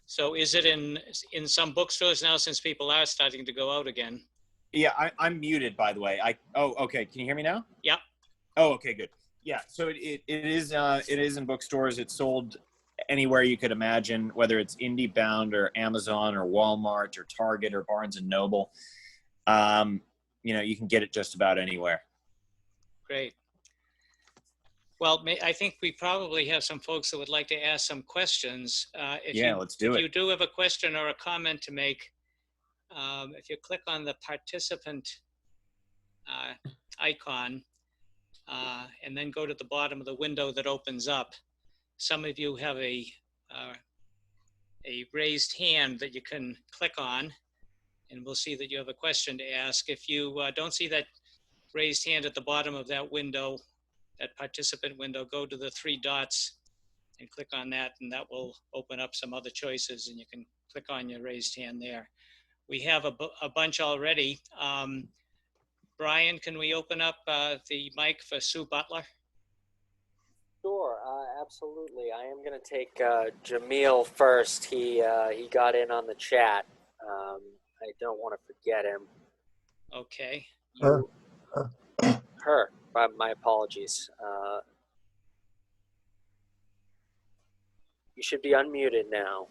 So is it in some bookstores now, since people are starting to go out again? Yeah, I'm muted, by the way. Oh, okay. Can you hear me now? Yeah. Oh, okay, good. Yeah, so it is in bookstores. It's sold anywhere you could imagine, whether it's IndieBound or Amazon or Walmart or Target or Barnes and Noble. You can get it just about anywhere. Great. Well, I think we probably have some folks that would like to ask some questions. Let's do it. If you do have a question or a comment to make, if you click on the participant icon and then go to the bottom of the window that opens up, some of you have a raised hand that you can click on, and we'll see that you have a question to ask. If you don't see that raised hand at the bottom of that window, that participant window, go to the three dots and click on that, and that will open up some other choices, and you can click on your raised hand there. We have a bunch already. Brian, can we open up the mic for Sue Butler? Sure, absolutely. I am going to take Jamil first. He got in on the chat. I don't want to forget him. Okay. Her. My apologies. You should be unmuted now.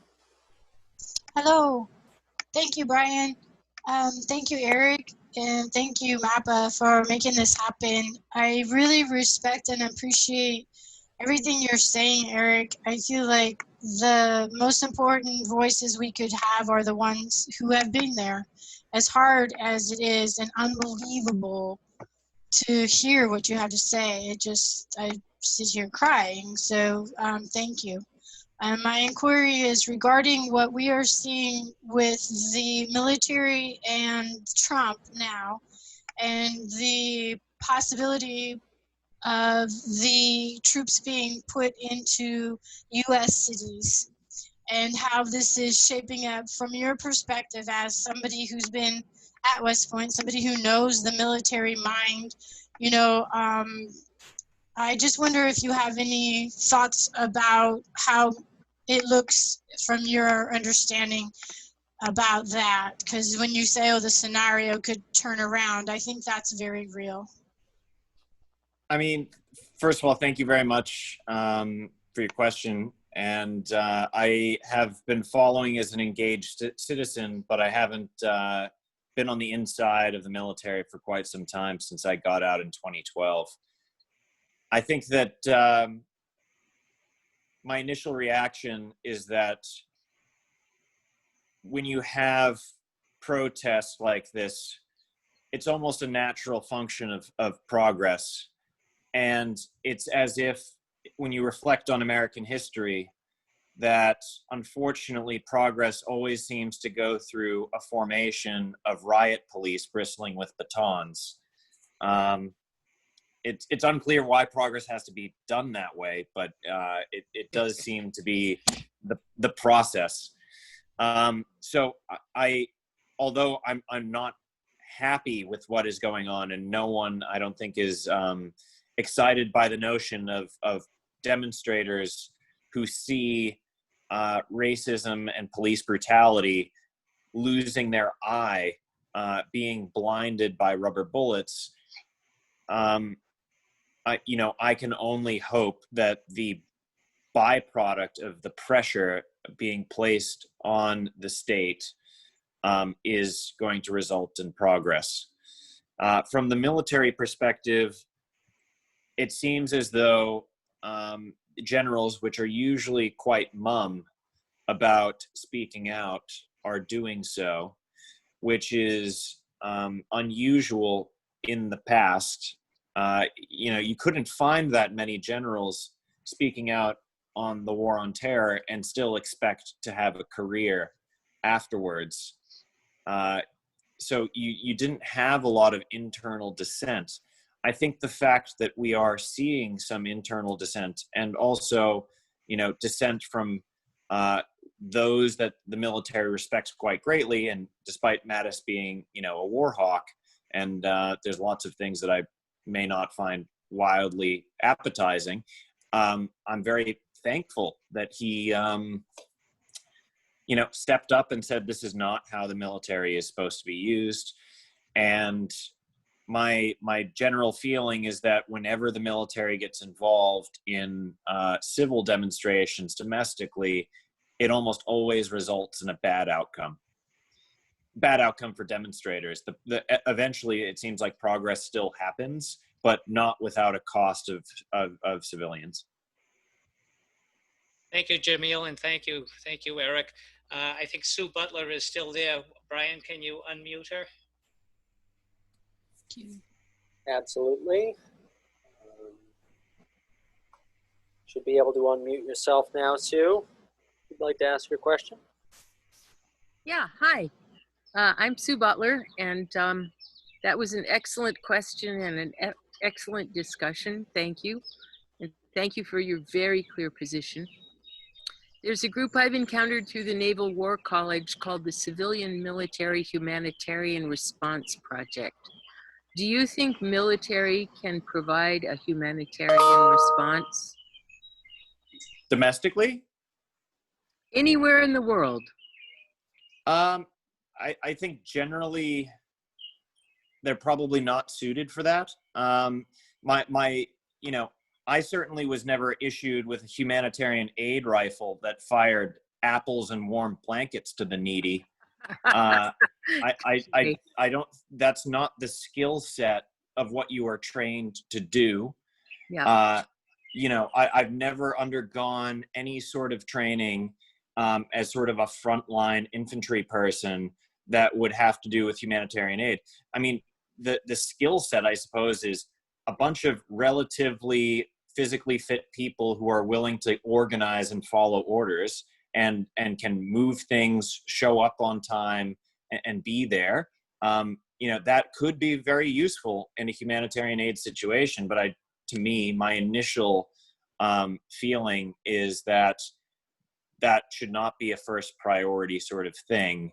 Hello. Thank you, Brian. Thank you, Erik. And thank you, MAPPA, for making this happen. I really respect and appreciate everything you're saying, Erik. I feel like the most important voices we could have are the ones who have been there. As hard as it is and unbelievable to hear what you have to say, I sit here crying. So thank you. My inquiry is regarding what we are seeing with the military and Trump now, and the possibility of the troops being put into U.S. cities, and how this is shaping up from your perspective as somebody who's been at West Point, somebody who knows the military mind. I just wonder if you have any thoughts about how it looks from your understanding about that. Because when you say, oh, the scenario could turn around, I think that's very real. I mean, first of all, thank you very much for your question. And I have been following as an engaged citizen, but I haven't been on the inside of the military for quite some time, since I got out in 2012. I think that my initial reaction is that when you have protests like this, it's almost a natural function of progress. And it's as if, when you reflect on American history, that unfortunately progress always seems to go through a formation of riot police bristling with batons. It's unclear why progress has to be done that way, but it does seem to be the process. So although I'm not happy with what is going on, and no one, I don't think, is excited by the notion of demonstrators who see racism and police brutality losing their eye, being blinded by rubber bullets. I can only hope that the byproduct of the pressure being placed on the state is going to result in progress. From the military perspective, it seems as though generals, which are usually quite mum about speaking out, are doing so, which is unusual in the past. You couldn't find that many generals speaking out on the war on terror and still expect to have a career afterwards. So you didn't have a lot of internal dissent. I think the fact that we are seeing some internal dissent, and also, dissent from those that the military respects quite greatly, and despite Mattis being, a war hawk, and there's lots of things that I may not find wildly appetizing, I'm very thankful that he, stepped up and said, this is not how the military is supposed to be used. And my general feeling is that whenever the military gets involved in civil demonstrations domestically, it almost always results in a bad outcome. Bad outcome for demonstrators. Eventually, it seems like progress still happens, but not without a cost of civilians. Thank you, Jamil, and thank you, Erik. I think Sue Butler is still there. Brian, can you unmute her? Absolutely. Should be able to unmute yourself now, Sue. If you'd like to ask your question. Yeah, hi. I'm Sue Butler, and that was an excellent question and an excellent discussion. Thank you. And thank you for your very clear position. There's a group I've encountered through the Naval War College called the Civilian Military Humanitarian Response Project. Do you think military can provide a humanitarian response? Domestically? Anywhere in the world. I think generally they're probably not suited for that. I certainly was never issued with a humanitarian aid rifle that fired apples and warm blankets to the needy. I don't, that's not the skill set of what you are trained to do. Yeah. I've never undergone any sort of training as sort of a frontline infantry person that would have to do with humanitarian aid. I mean, the skill set, I suppose, is a bunch of relatively physically fit people who are willing to organize and follow orders and can move things, show up on time, and be there. That could be very useful in a humanitarian aid situation. But to me, my initial feeling is that should not be a first priority sort of thing.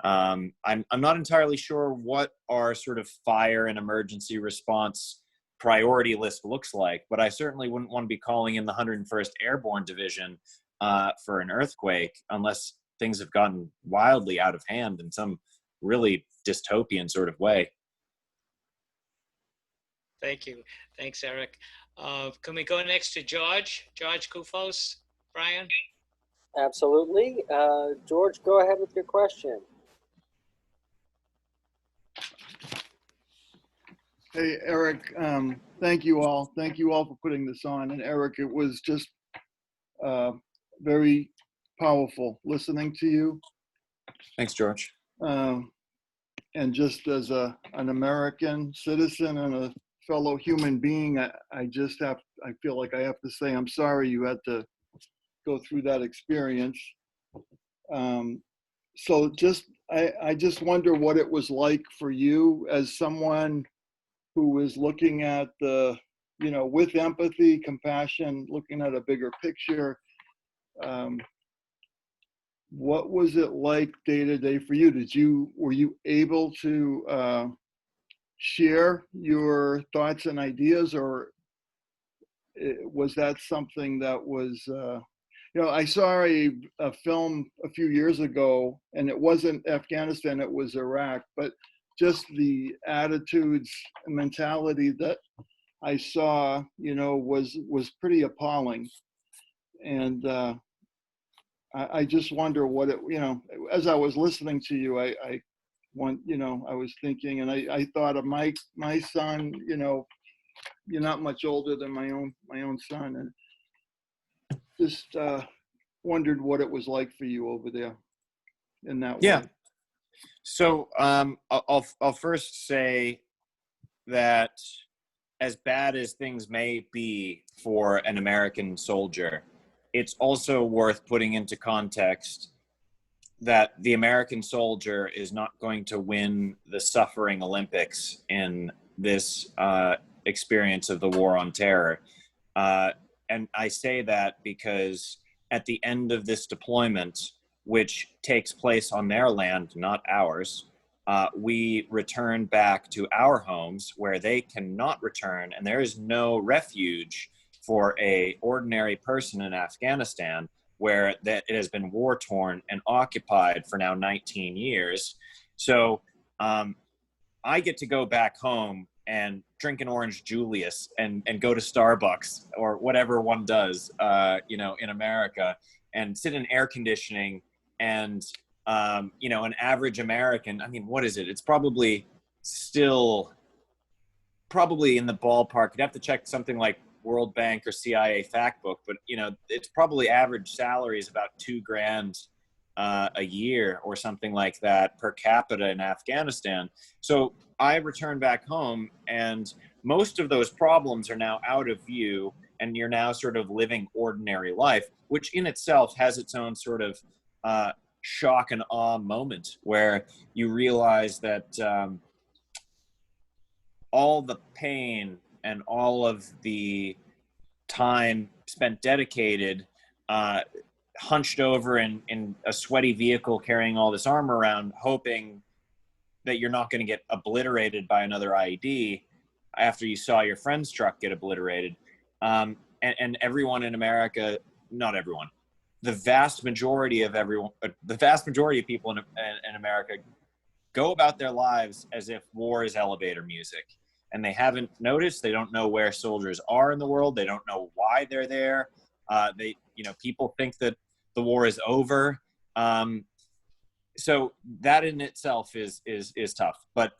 I'm not entirely sure what our sort of fire and emergency response priority list looks like, but I certainly wouldn't want to be calling in the 101st Airborne Division for an earthquake unless things have gotten wildly out of hand in some really dystopian sort of way. Thank you. Thanks, Erik. Can we go next to George? George Kufos, Brian? Absolutely. George, go ahead with your question. Hey, Erik, thank you all. Thank you all for putting this on. And Erik, it was just very powerful listening to you. Thanks, George. And just as an American citizen and a fellow human being, I feel like I have to say, I'm sorry you had to go through that experience. So I just wonder what it was like for you as someone who is looking at with empathy, compassion, looking at a bigger picture. What was it like day to day for you? Were you able to share your thoughts and ideas, or was that something that was, I saw a film a few years ago, and it wasn't Afghanistan, it was Iraq, but just the attitudes and mentality that I saw, was pretty appalling. And I just wonder what it, as I was listening to you, I was thinking, and I thought of my son, you're not much older than my own son, and just wondered what it was like for you over there in that Yeah. way. So I'll first say that as bad as things may be for an American soldier, it's also worth putting into context that the American soldier is not going to win the suffering Olympics in this experience of the war on terror. And I say that because at the end of this deployment, which takes place on their land, not ours, we return back to our homes where they cannot return, and there is no refuge for a ordinary person in Afghanistan, where that it has been war torn and occupied for now 19 years. So I get to go back home and drink an orange Julius and go to Starbucks or whatever one does, in America, and sit in air conditioning. And an average American, I mean, what is it? It's probably in the ballpark. You'd have to check something like World Bank or CIA fact book, but it's probably average salary is about $2,000 a year or something like that per capita in Afghanistan. So I return back home, and most of those problems are now out of view, and you're now sort of living ordinary life, which in itself has its own sort of shock and awe moment where you realize that all the pain and all of the time spent dedicated, hunched over in a sweaty vehicle carrying all this armor around, hoping that you're not going to get obliterated by another IED after you saw your friend's truck get obliterated. And everyone in America, not everyone, the vast majority of people in America go about their lives as if war is elevator music. And they haven't noticed. They don't know where soldiers are in the world. They don't know why they're there. People think that the war is over. So that in itself is tough. But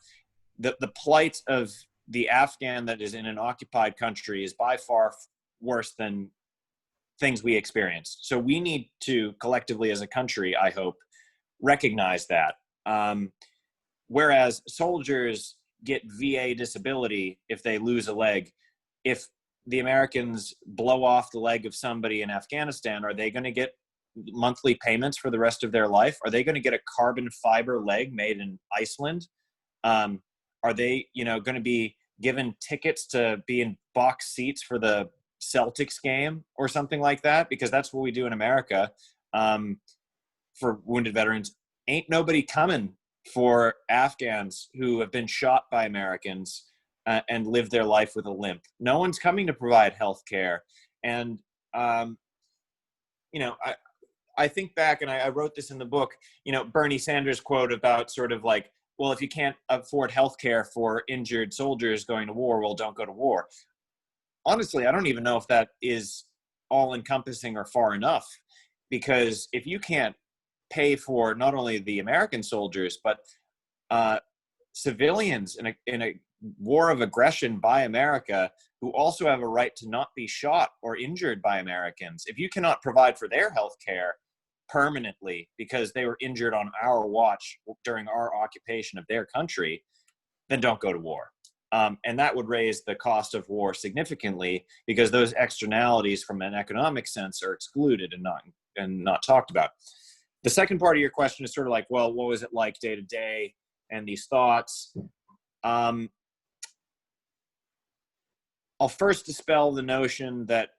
the plight of the Afghan that is in an occupied country is by far worse than things we experienced. So we need to collectively as a country, I hope, recognize that. Whereas soldiers get VA disability if they lose a leg, if the Americans blow off the leg of somebody in Afghanistan, are they going to get monthly payments for the rest of their life? Are they going to get a carbon fiber leg made in Iceland? Are they, going to be given tickets to be in box seats for the Celtics game or something like that? Because that's what we do in America for wounded veterans. Ain't nobody coming for Afghans who have been shot by Americans and live their life with a limp. No one's coming to provide health care. And, I think back, and I wrote this in the book, Bernie Sanders' quote about sort of like, well, if you can't afford health care for injured soldiers going to war, well, don't go to war. Honestly, I don't even know if that is all encompassing or far enough, because if you can't pay for not only the American soldiers, but civilians in a war of aggression by America who also have a right to not be shot or injured by Americans, if you cannot provide for their health care permanently because they were injured on our watch during our occupation of their country, then don't go to war. And that would raise the cost of war significantly, because those externalities from an economic sense are excluded and not talked about. The second part of your question is sort of like, well, what was it like day to day and these thoughts? I'll first dispel the notion that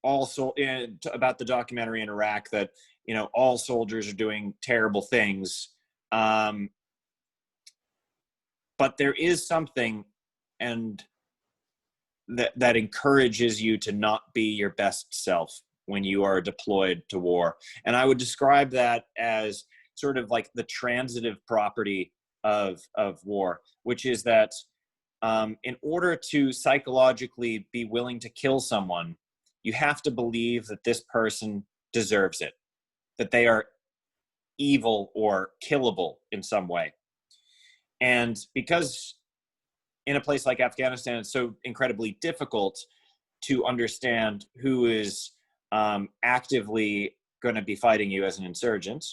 about the documentary in Iraq that, all soldiers are doing terrible things. But there is something and that encourages you to not be your best self when you are deployed to war. And I would describe that as sort of like the transitive property of war, which is that in order to psychologically be willing to kill someone, you have to believe that this person deserves it, that they are evil or killable in some way. And because in a place like Afghanistan, it's so incredibly difficult to understand who is actively going to be fighting you as an insurgent,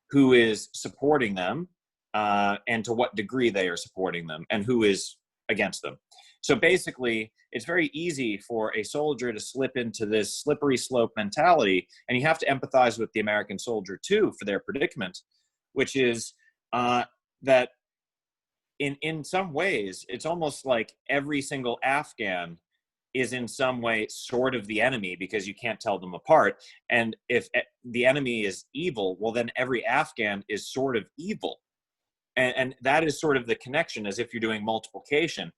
who is supporting them, and to what degree they are supporting them, and who is against them. So basically, it's very easy for a soldier to slip into this slippery slope mentality, and you have to empathize with the American soldier too for their predicament, which is that in some ways, it's almost like every single Afghan is in some way sort of the enemy because you can't tell them apart. And if the enemy is evil, well, then every Afghan is sort of evil. And that is sort of the connection, as if you're doing multiplication.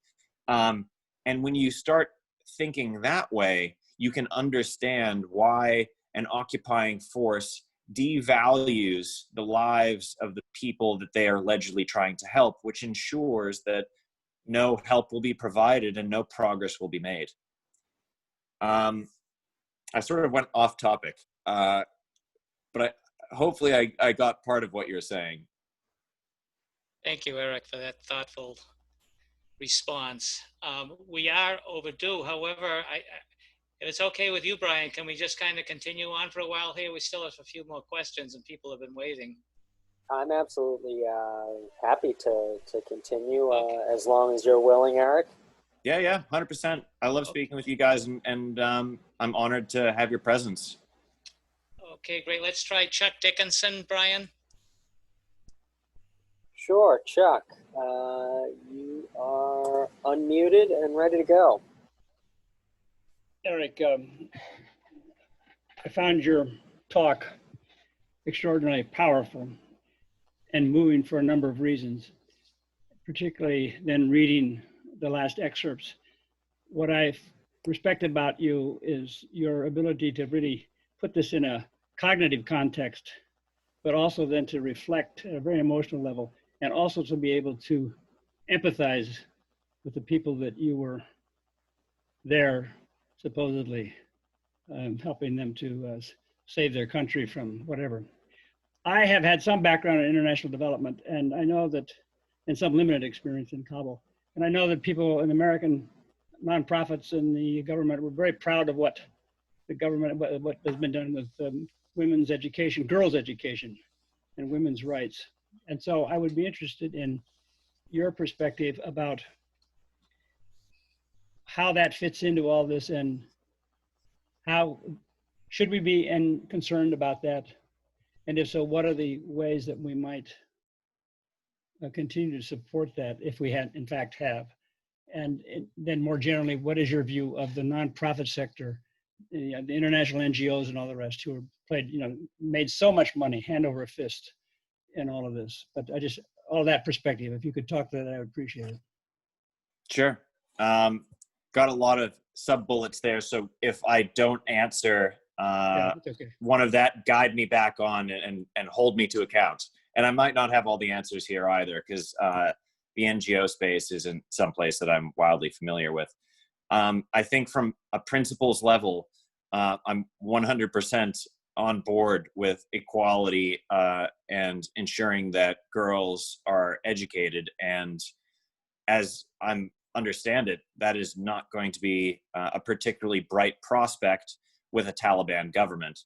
And when you start thinking that way, you can understand why an occupying force devalues the lives of the people that they are allegedly trying to help, which ensures that no help will be provided and no progress will be made. I sort of went off topic, but hopefully I got part of what you're saying. Thank you, Eric, for that thoughtful response. We are overdue. However, if it's okay with you, Brian, can we just kind of continue on for a while here? We still have a few more questions and people have been waiting. I'm absolutely happy to continue as long as you're willing, Eric. Yeah, 100%. I love speaking with you guys, and I'm honored to have your presence. Okay, great. Let's try Chuck Dickinson, Brian. Sure, Chuck. You are unmuted and ready to go. Eric, I found your talk extraordinarily powerful and moving for a number of reasons, particularly then reading the last excerpts. What I respect about you is your ability to really put this in a cognitive context, but also then to reflect at a very emotional level, and also to be able to empathize with the people that you were there supposedly helping them to save their country from whatever. I have had some background in international development, and I know that, and some limited experience in Kabul, and I know that people in American nonprofits and the government were very proud of what the government, what has been done with women's education, girls' education, and women's rights. And so I would be interested in your perspective about how that fits into all this, and how should we be concerned about that? And if so, what are the ways that we might continue to support that if we in fact have? And then more generally, what is your view of the nonprofit sector, the international NGOs and all the rest who have made so much money hand over fist in all of this? But all that perspective, if you could talk to that, I would appreciate it. Sure. Got a lot of sub bullets there. So if I don't answer one of that, guide me back on and hold me to account. And I might not have all the answers here either, because the NGO space isn't someplace that I'm wildly familiar with. I think from a principles level, I'm 100% on board with equality and ensuring that girls are educated. And as I'm understand it, that is not going to be a particularly bright prospect with a Taliban government.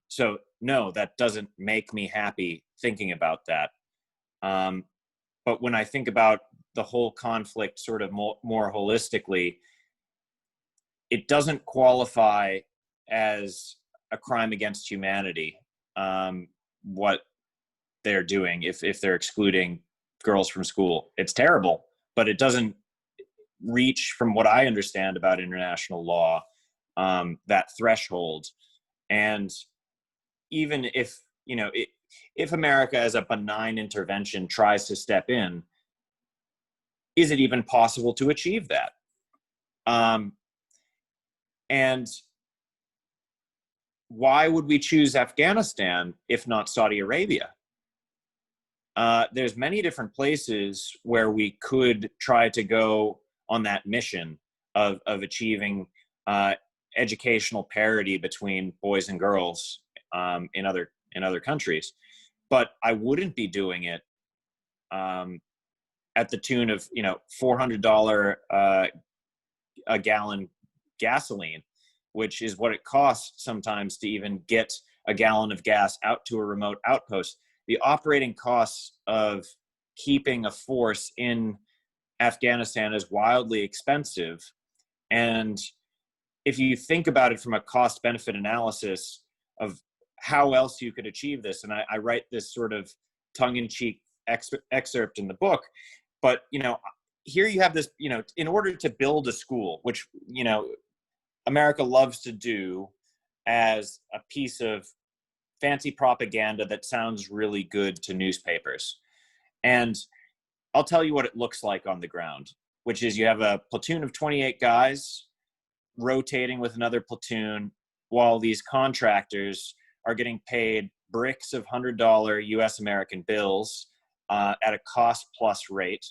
So no, that doesn't make me happy thinking about that. But when I think about the whole conflict sort of more holistically, it doesn't qualify as a crime against humanity, what they're doing if they're excluding girls from school. It's terrible, but it doesn't reach, from what I understand about international law, that threshold. And even if, if America as a benign intervention tries to step in, is it even possible to achieve that? And why would we choose Afghanistan if not Saudi Arabia? there's many different places where we could try to go on that mission of achieving educational parity between boys and girls in other countries. But I wouldn't be doing it at the tune of, $400 a gallon gasoline, which is what it costs sometimes to even get a gallon of gas out to a remote outpost. The operating costs of keeping a force in Afghanistan is wildly expensive. And if you think about it from a cost benefit analysis of how else you could achieve this, and I write this sort of tongue-in-cheek excerpt in the book, but, here you have this, in order to build a school, which, America loves to do as a piece of fancy propaganda that sounds really good to newspapers. And I'll tell you what it looks like on the ground, which is you have a platoon of 28 guys rotating with another platoon while these contractors are getting paid bricks of $100 US American bills at a cost plus rate.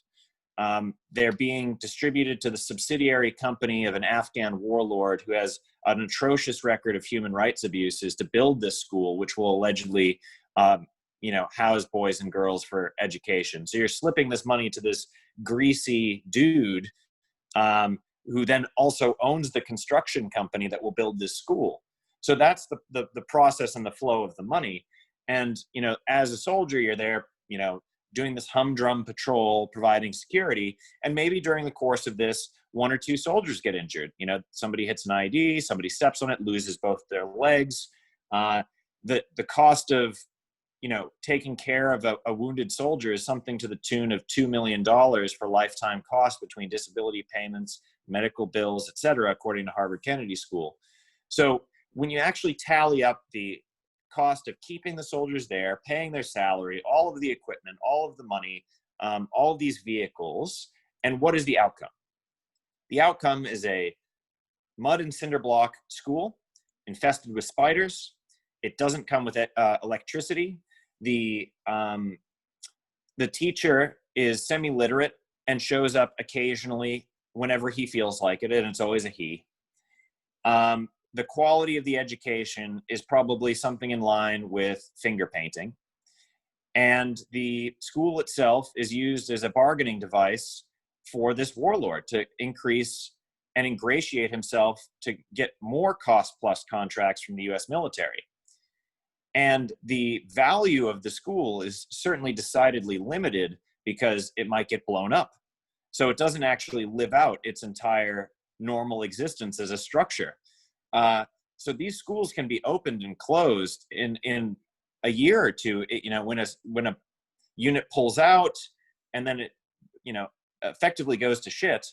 They're being distributed to the subsidiary company of an Afghan warlord who has an atrocious record of human rights abuses to build this school, which will allegedly, house boys and girls for education. So you're slipping this money to this greasy dude who then also owns the construction company that will build this school. So that's the process and the flow of the money. And, as a soldier, you're there, doing this humdrum patrol, providing security. And maybe during the course of this, one or two soldiers get injured. Somebody hits an ID, somebody steps on it, loses both their legs. The cost of, taking care of a wounded soldier is something to the tune of $2 million for lifetime costs between disability payments, medical bills, et cetera, according to Harvard Kennedy School. So when you actually tally up the cost of keeping the soldiers there, paying their salary, all of the equipment, all of the money, all of these vehicles, and what is the outcome? The outcome is a mud and cinder block school infested with spiders. It doesn't come with electricity. The teacher is semi-literate and shows up occasionally whenever he feels like it, and it's always a he. The quality of the education is probably something in line with finger painting. And the school itself is used as a bargaining device for this warlord to increase and ingratiate himself to get more cost plus contracts from the US military. And the value of the school is certainly decidedly limited because it might get blown up. So it doesn't actually live out its entire normal existence as a structure. So these schools can be opened and closed in a year or two. When a unit pulls out and then it, effectively goes to shit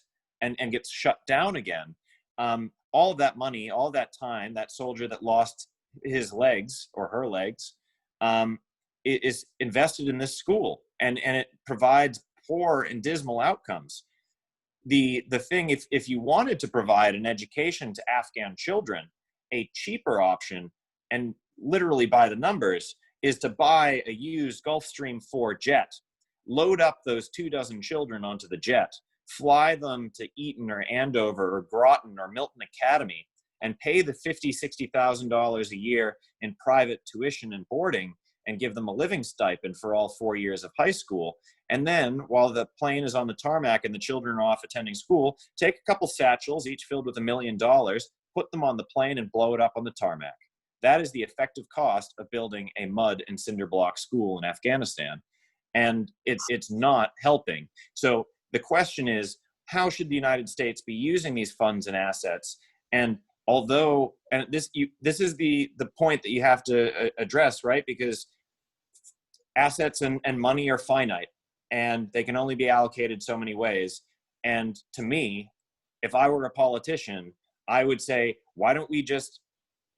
and gets shut down again. All of that money, all that time, that soldier that lost his legs or her legs, is invested in this school, and it provides poor and dismal outcomes. The thing, if you wanted to provide an education to Afghan children, a cheaper option, and literally by the numbers, is to buy a used Gulfstream 4 jet, load up those 24 children onto the jet, fly them to Eton or Andover or Groton or Milton Academy, and pay the $50,000-$60,000 a year in private tuition and boarding, and give them a living stipend for all 4 years of high school. And then, while the plane is on the tarmac and the children are off attending school, take a couple satchels, each filled with $1 million, put them on the plane and blow it up on the tarmac. That is the effective cost of building a mud and cinder block school in Afghanistan. And it's not helping. So the question is, how should the United States be using these funds and assets? And although, and this is the point that you have to address, right? Because assets and money are finite, and they can only be allocated so many ways. And to me, if I were a politician, I would say, why don't we just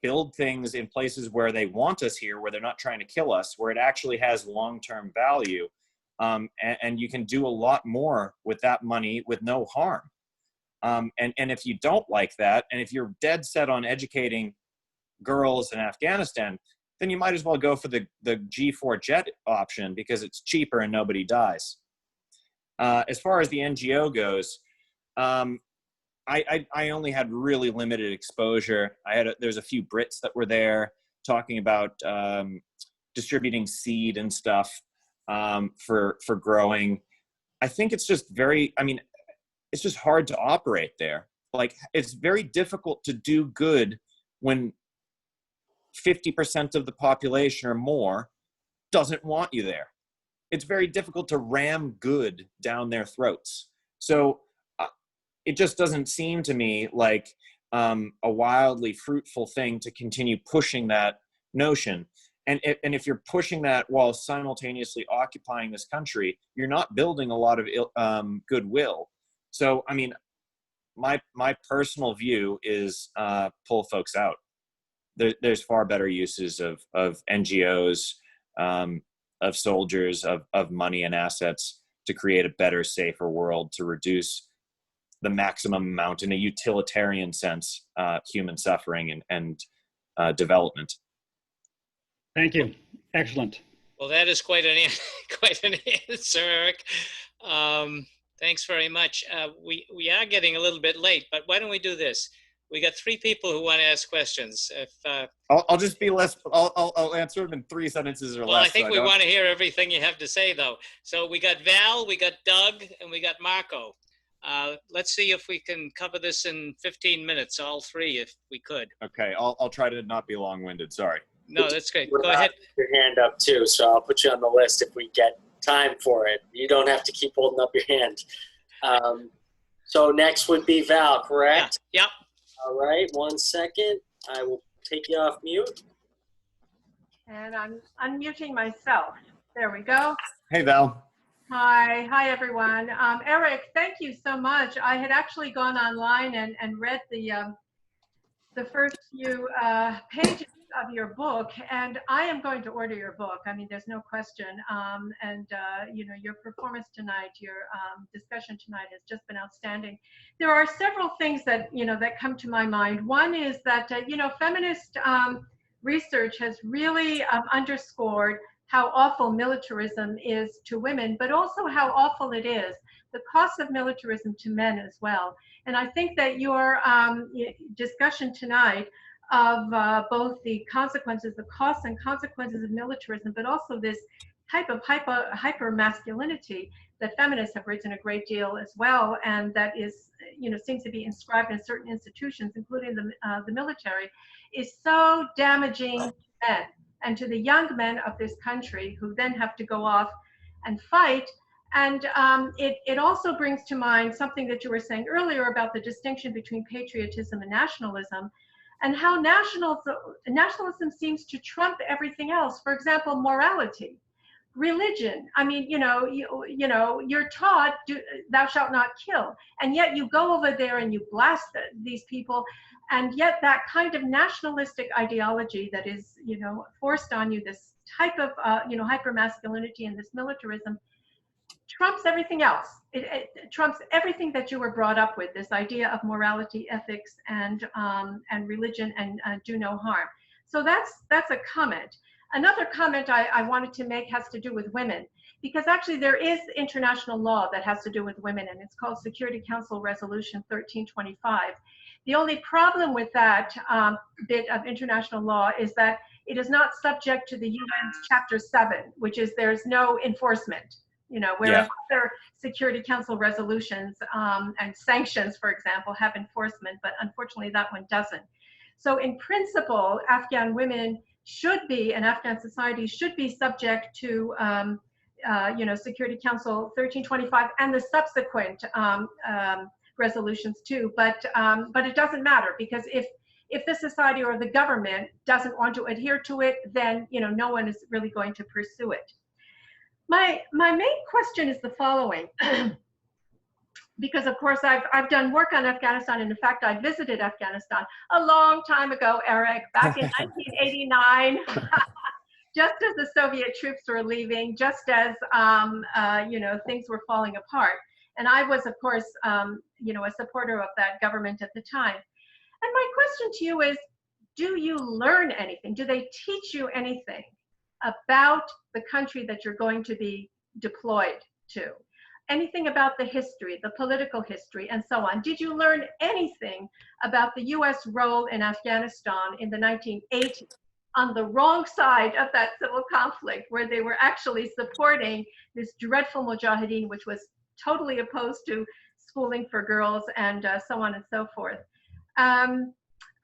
build things in places where they want us here, where they're not trying to kill us, where it actually has long-term value. And you can do a lot more with that money with no harm. And if you don't like that, and if you're dead set on educating girls in Afghanistan, then you might as well go for the G4 jet option because it's cheaper and nobody dies. As far as the NGO goes, I only had really limited exposure. There's a few Brits that were there talking about distributing seed and stuff for growing. I think it's just it's just hard to operate there. Like, it's very difficult to do good when 50% of the population or more doesn't want you there. It's very difficult to ram good down their throats. So it just doesn't seem to me like a wildly fruitful thing to continue pushing that notion. And if you're pushing that while simultaneously occupying this country, you're not building a lot of goodwill. So, I mean, my personal view is pull folks out. There's far better uses of NGOs, of soldiers, of money and assets to create a better, safer world, to reduce the maximum amount, in a utilitarian sense, human suffering and development. Thank you. Excellent. Well, that is quite an answer, Eric. Thanks very much. We are getting a little bit late, but why don't we do this? We got 3 people who want to ask questions. I'll just be less. I'll answer them in 3 sentences or less. Well, I think we want to hear everything you have to say, though. So we got Val, we got Doug, and we got Marco. Let's see if we can cover this in 15 minutes, all 3, if we could. Okay, I'll try to not be long-winded. Sorry. No, that's great. Go ahead. Your hand up too, so I'll put you on the list if we get time for it. You don't have to keep holding up your hand. So next would be Val, correct? Yeah. Yep. All right, 1 second. I will take you off mute. And I'm unmuting myself. There we go. Hey, Val. Hi everyone. Eric, thank you so much. I had actually gone online and read the first few pages of your book, and I am going to order your book. I mean, there's no question. You know, your performance tonight, your discussion tonight has just been outstanding. There are several things that, you know, that come to my mind. One is that, you know, feminist research has really underscored how awful militarism is to women, but also how awful it is, the cost of militarism to men as well. And I think that your discussion tonight of both the consequences, the costs and consequences of militarism, but also this type of hyper masculinity that feminists have written a great deal as well, and that is, you know, seems to be inscribed in certain institutions, including the military, is so damaging to men and to the young men of this country who then have to go off and fight. And it also brings to mind something that you were saying earlier about the distinction between patriotism and nationalism, and how nationalism seems to trump everything else. For example, morality, religion. I mean, you know, you're taught thou shalt not kill, and yet you go over there and you blast these people, and yet that kind of nationalistic ideology that is, you know, forced on you, this type of, you know, hypermasculinity and this militarism, trumps everything else. It trumps everything that you were brought up with, this idea of morality, ethics, and religion, and do no harm. So that's a comment. Another comment I wanted to make has to do with women, because actually there is international law that has to do with women, and it's called Security Council Resolution 1325. The only problem with that bit of international law is that it is not subject to the UN's Chapter 7, which is there's no enforcement. You know, whereas other Security Council resolutions and sanctions, for example, have enforcement, but unfortunately that one doesn't. So in principle, Afghan women should be, and Afghan society should be subject to, you know, Security Council 1325 and the subsequent resolutions too. But it doesn't matter, because if the society or the government doesn't want to adhere to it, then, you know, no one is really going to pursue it. My main question is the following, because of course I've done work on Afghanistan, and in fact I visited Afghanistan a long time ago, Eric, back in 1989, just as the Soviet troops were leaving, just as you know, things were falling apart, and I was of course you know, a supporter of that government at the time. And my question to you is, do you learn anything? Do they teach you anything about the country that you're going to be deployed to? Anything about the history, the political history, and so on? Did you learn anything about the US role in Afghanistan in the 1980s on the wrong side of that civil conflict, where they were actually supporting this dreadful mujahideen, which was totally opposed to schooling for girls and so on and so forth? And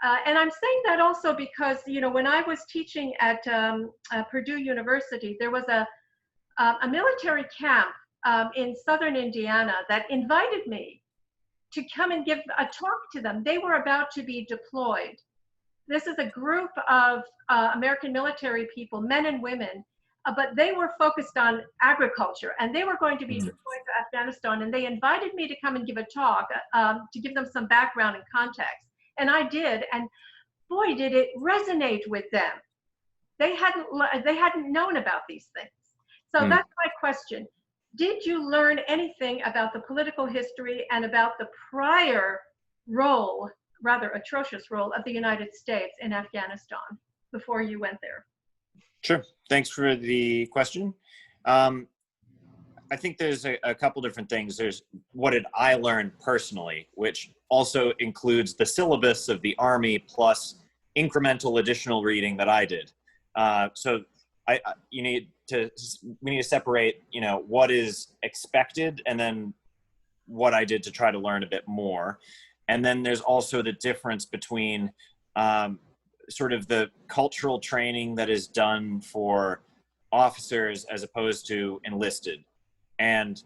I'm saying that also because, you know, when I was teaching at Purdue University, there was a military camp in southern Indiana that invited me to come and give a talk to them. They were about to be deployed. This is a group of American military people, men and women, but they were focused on agriculture, and they were going to be deployed to Afghanistan, and they invited me to come and give a talk to give them some background and context. And I did, and boy, did it resonate with them. They hadn't known about these things. So that's my question. Did you learn anything about the political history and about the prior role, rather atrocious role, of the United States in Afghanistan before you went there? Sure. Thanks for the question. I think there's a couple different things. There's what did I learn personally, which also includes the syllabus of the Army plus incremental additional reading that I did. So we need to separate, you know, what is expected and then what I did to try to learn a bit more. And then there's also the difference between sort of the cultural training that is done for officers as opposed to enlisted. And,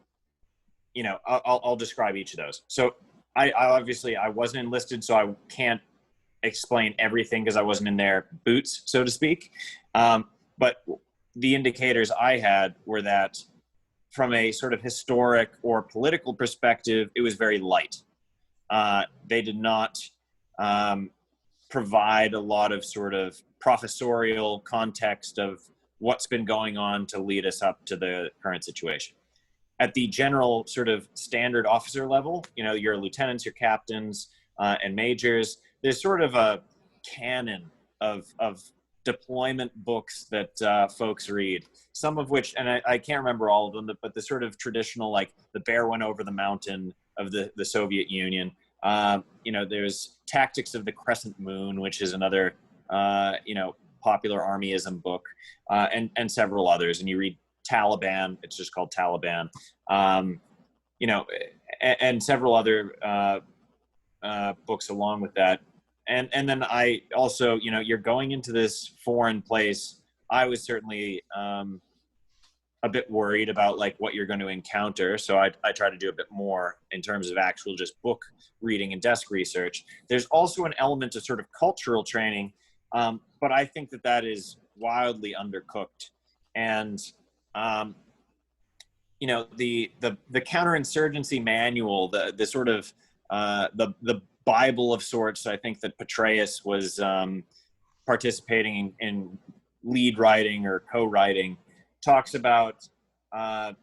you know, I'll describe each of those. So I obviously wasn't enlisted, so I can't explain everything because I wasn't in their boots, so to speak. But the indicators I had were that from a sort of historic or political perspective, it was very light. They did not provide a lot of sort of professorial context of what's been going on to lead us up to the current situation. At the general sort of standard officer level, you know, your lieutenants, your captains, and majors, there's sort of a canon of deployment books that folks read, some of which, and I can't remember all of them, but the sort of traditional, like the bear went over the mountain of the Soviet Union. You know, there's Tactics of the Crescent Moon, which is another, you know, popular armyism book, and several others. And you read Taliban, it's just called Taliban, you know, and several other books along with that. And then I also, you know, you're going into this foreign place. I was certainly a bit worried about like what you're going to encounter. So I try to do a bit more in terms of actual just book reading and desk research. There's also an element of sort of cultural training, but I think that is wildly undercooked. And, you know, the counterinsurgency manual, the sort of the Bible of sorts, I think that Petraeus was participating in lead writing or co-writing, talks about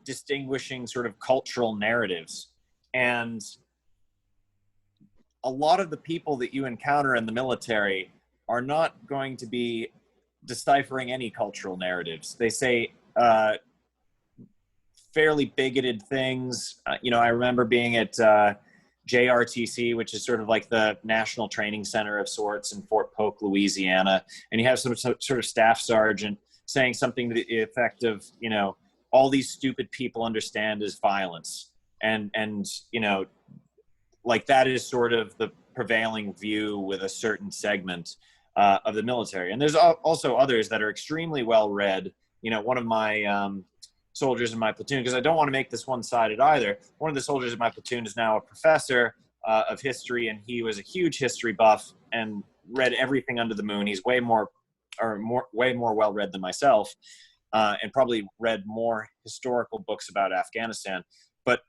distinguishing sort of cultural narratives. And a lot of the people that you encounter in the military are not going to be deciphering any cultural narratives. They say fairly bigoted things. You know, I remember being at JRTC, which is sort of like the National Training Center of sorts in Fort Polk, Louisiana. And you have some sort of staff sergeant saying something to the effect of, you know, all these stupid people understand is violence. And you know, like that is sort of the prevailing view with a certain segment of the military. And there's also others that are extremely well read. You know, one of my soldiers in my platoon, because I don't want to make this one-sided either. One of the soldiers in my platoon is now a professor of history, and he was a huge history buff and read everything under the moon. He's way more well-read than myself, and probably read more historical books about Afghanistan. But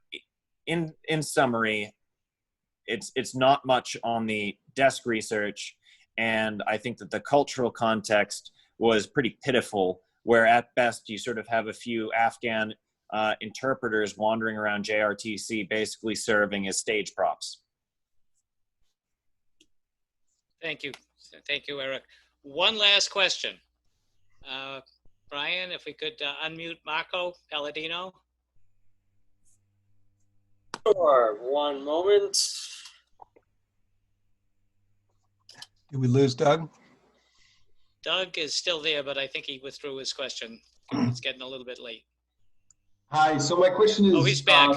in summary, it's not much on the desk research, and I think that the cultural context was pretty pitiful, where at best you sort of have a few Afghan interpreters wandering around JRTC basically serving as stage props. Thank you. Thank you, Eric. One last question. Brian, if we could unmute Marco Palladino. Sure, one moment. Did we lose Doug? Doug is still there, but I think he withdrew his question. It's getting a little bit late. Hi, so my question is... Oh, he's back.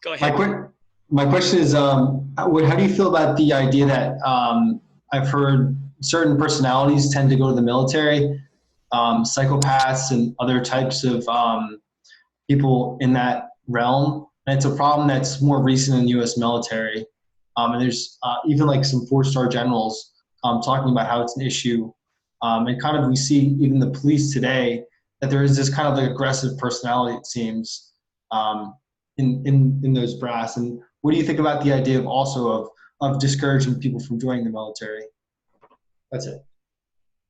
Go ahead. My question is, how do you feel about the idea that I've heard certain personalities tend to go to the military, psychopaths and other types of people in that realm? And it's a problem that's more recent in the U.S. military. And there's even like some 4-star generals talking about how it's an issue. And kind of we see even the police today that there is this kind of like aggressive personality, it seems, in those brass. And what do you think about the idea of also of discouraging people from joining the military? That's it.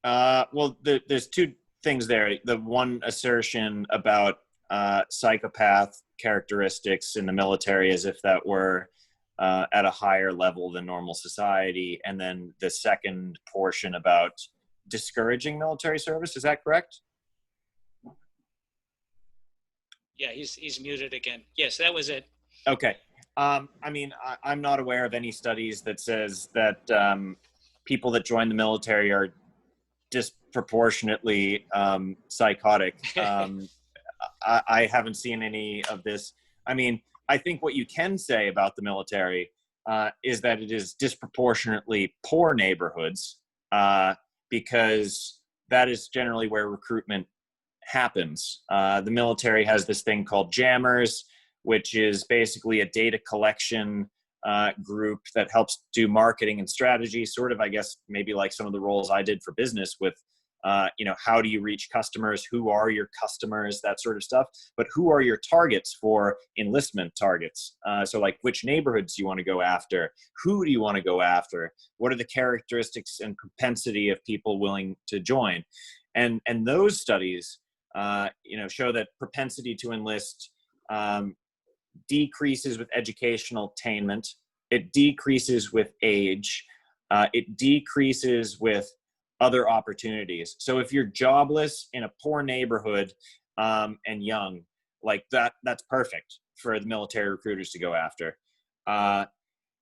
Well, there's two things there. The one assertion about psychopath characteristics in the military as if that were at a higher level than normal society. And then the second portion about discouraging military service. Is that correct? Yeah, he's muted again. Yes, that was it. Okay. I mean, I'm not aware of any studies that says that people that join the military are disproportionately psychotic. I haven't seen any of this. I mean, I think what you can say about the military is that it is disproportionately poor neighborhoods because that is generally where recruitment happens. The military has this thing called jammers, which is basically a data collection group that helps do marketing and strategy, sort of, I guess, maybe like some of the roles I did for business with, how do you reach customers? Who are your customers? That sort of stuff. But who are your targets for enlistment targets? So like which neighborhoods do you want to go after? Who do you want to go after? What are the characteristics and propensity of people willing to join? And those studies, show that propensity to enlist decreases with educational attainment. It decreases with age. It decreases with other opportunities. So if you're jobless in a poor neighborhood and young, like that's perfect for the military recruiters to go after.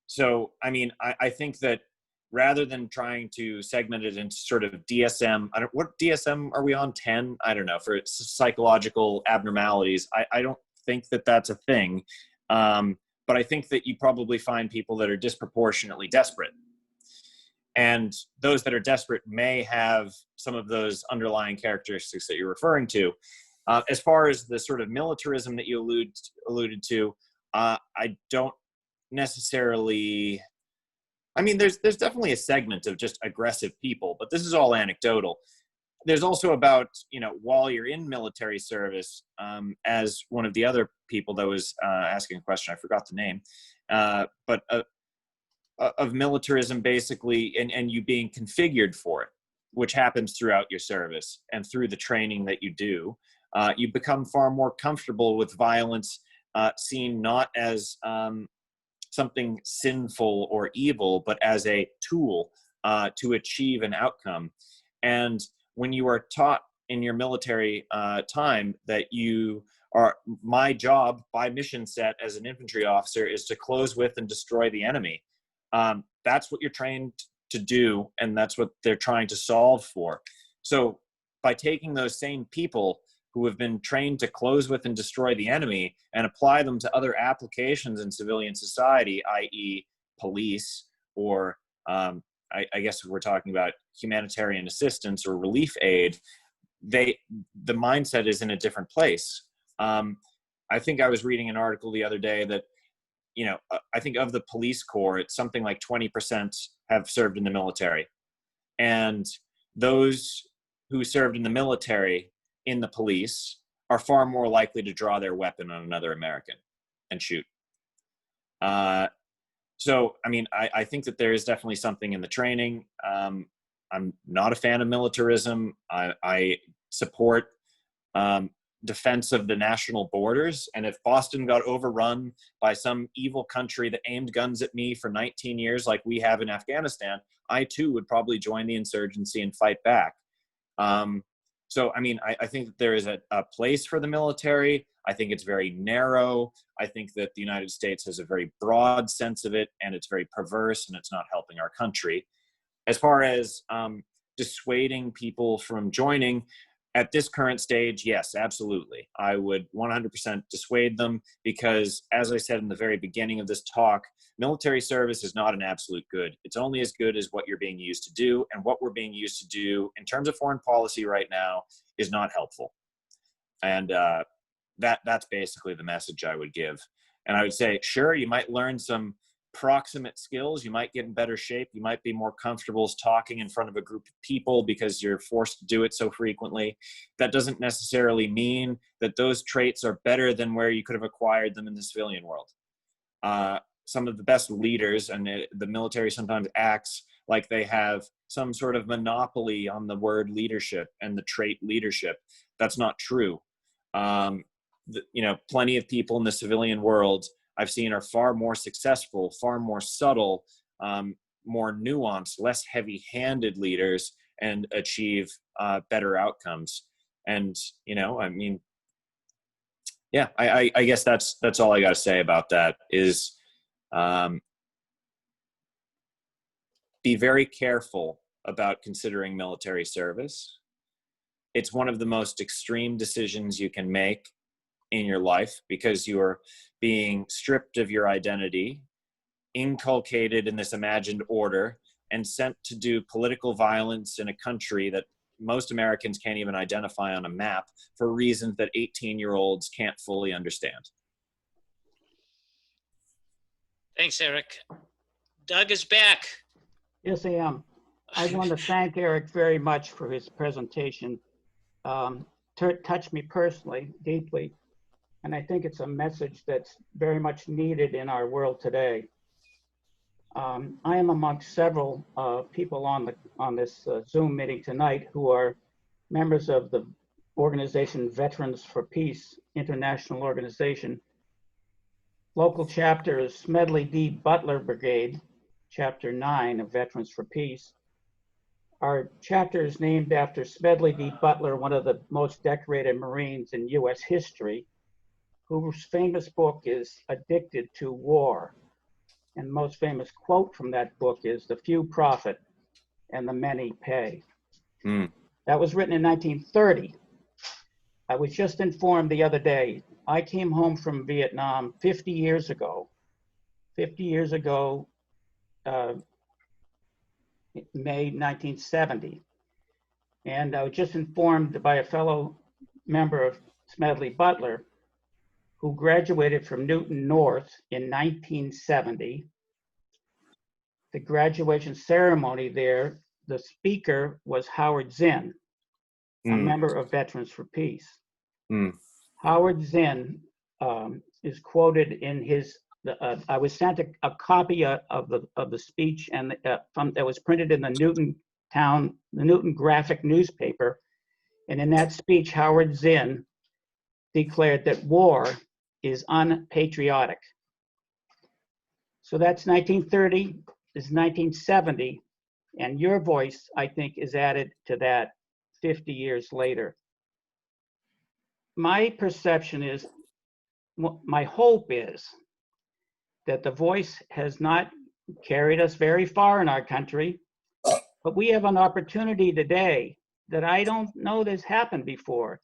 So, I mean, I think that rather than trying to segment it into sort of DSM, what DSM are we on? 10? I don't know, for psychological abnormalities. I don't think that that's a thing. But I think that you probably find people that are disproportionately desperate. And those that are desperate may have some of those underlying characteristics that you're referring to. As far as the sort of militarism that you alluded to, I don't necessarily... I mean, there's definitely a segment of just aggressive people, but this is all anecdotal. There's also about, while you're in military service, as one of the other people that was asking a question, I forgot the name, but of militarism basically, and you being configured for it, which happens throughout your service and through the training that you do, you become far more comfortable with violence, seen not as something sinful or evil, but as a tool to achieve an outcome. And when you are taught in your military time that my job by mission set as an infantry officer is to close with and destroy the enemy. That's what you're trained to do, and that's what they're trying to solve for. So by taking those same people who have been trained to close with and destroy the enemy and apply them to other applications in civilian society, i.e. police, or I guess if we're talking about humanitarian assistance or relief aid, the mindset is in a different place. I think I was reading an article the other day that, I think of the police corps, it's something like 20% have served in the military. And those who served in the military in the police are far more likely to draw their weapon on another American and shoot. So, I mean, I think that there is definitely something in the training. I'm not a fan of militarism. I support defense of the national borders. And if Boston got overrun by some evil country that aimed guns at me for 19 years, like we have in Afghanistan, I too would probably join the insurgency and fight back. So, I mean, I think that there is a place for the military. I think it's very narrow. I think that the United States has a very broad sense of it, and it's very perverse, and it's not helping our country. As far as dissuading people from joining, at this current stage, yes, absolutely. I would 100% dissuade them because, as I said in the very beginning of this talk, military service is not an absolute good. It's only as good as what you're being used to do, and what we're being used to do in terms of foreign policy right now is not helpful. And that's basically the message I would give. And I would say, sure, you might learn some proximate skills. You might get in better shape. You might be more comfortable talking in front of a group of people because you're forced to do it so frequently. That doesn't necessarily mean that those traits are better than where you could have acquired them in the civilian world. Some of the best leaders, and the military sometimes acts like they have some sort of monopoly on the word leadership and the trait leadership. That's not true. Plenty of people in the civilian world I've seen are far more successful, far more subtle, more nuanced, less heavy-handed leaders, and achieve better outcomes. And I guess that's all I got to say about that. Is be very careful about considering military service. It's one of the most extreme decisions you can make in your life because you're being stripped of your identity, inculcated in this imagined order, and sent to do political violence in a country that most Americans can't even identify on a map for reasons that 18-year-olds can't fully understand. Thanks, Eric. Doug is back. Yes, I am. I want to thank Eric very much for his presentation. Touched me personally, deeply. And I think it's a message that's very much needed in our world today. I am amongst several people on this Zoom meeting tonight who are members of the organization Veterans for Peace, international organization. Local chapter is Smedley D. Butler Brigade, Chapter 9 of Veterans for Peace. Our chapter is named after Smedley D. Butler, one of the most decorated Marines in U.S. history, whose famous book is Addicted to War. And the most famous quote from that book is, "The few profit and the many pay." That was written in 1930. I was just informed the other day, I came home from Vietnam 50 years ago. 50 years ago, May 1970. And I was just informed by a fellow member of Smedley Butler who graduated from Newton North in 1970. The graduation ceremony there, the speaker was Howard Zinn, a member of Veterans for Peace. Howard Zinn is quoted in his, I was sent a copy of the speech and that was printed in the Newton Graphic newspaper. And in that speech, Howard Zinn declared that war is unpatriotic. So that's 1930, this is 1970, and your voice, I think, is added to that 50 years later. My perception is, my hope is that the voice has not carried us very far in our country, but we have an opportunity today that I don't know that's happened before,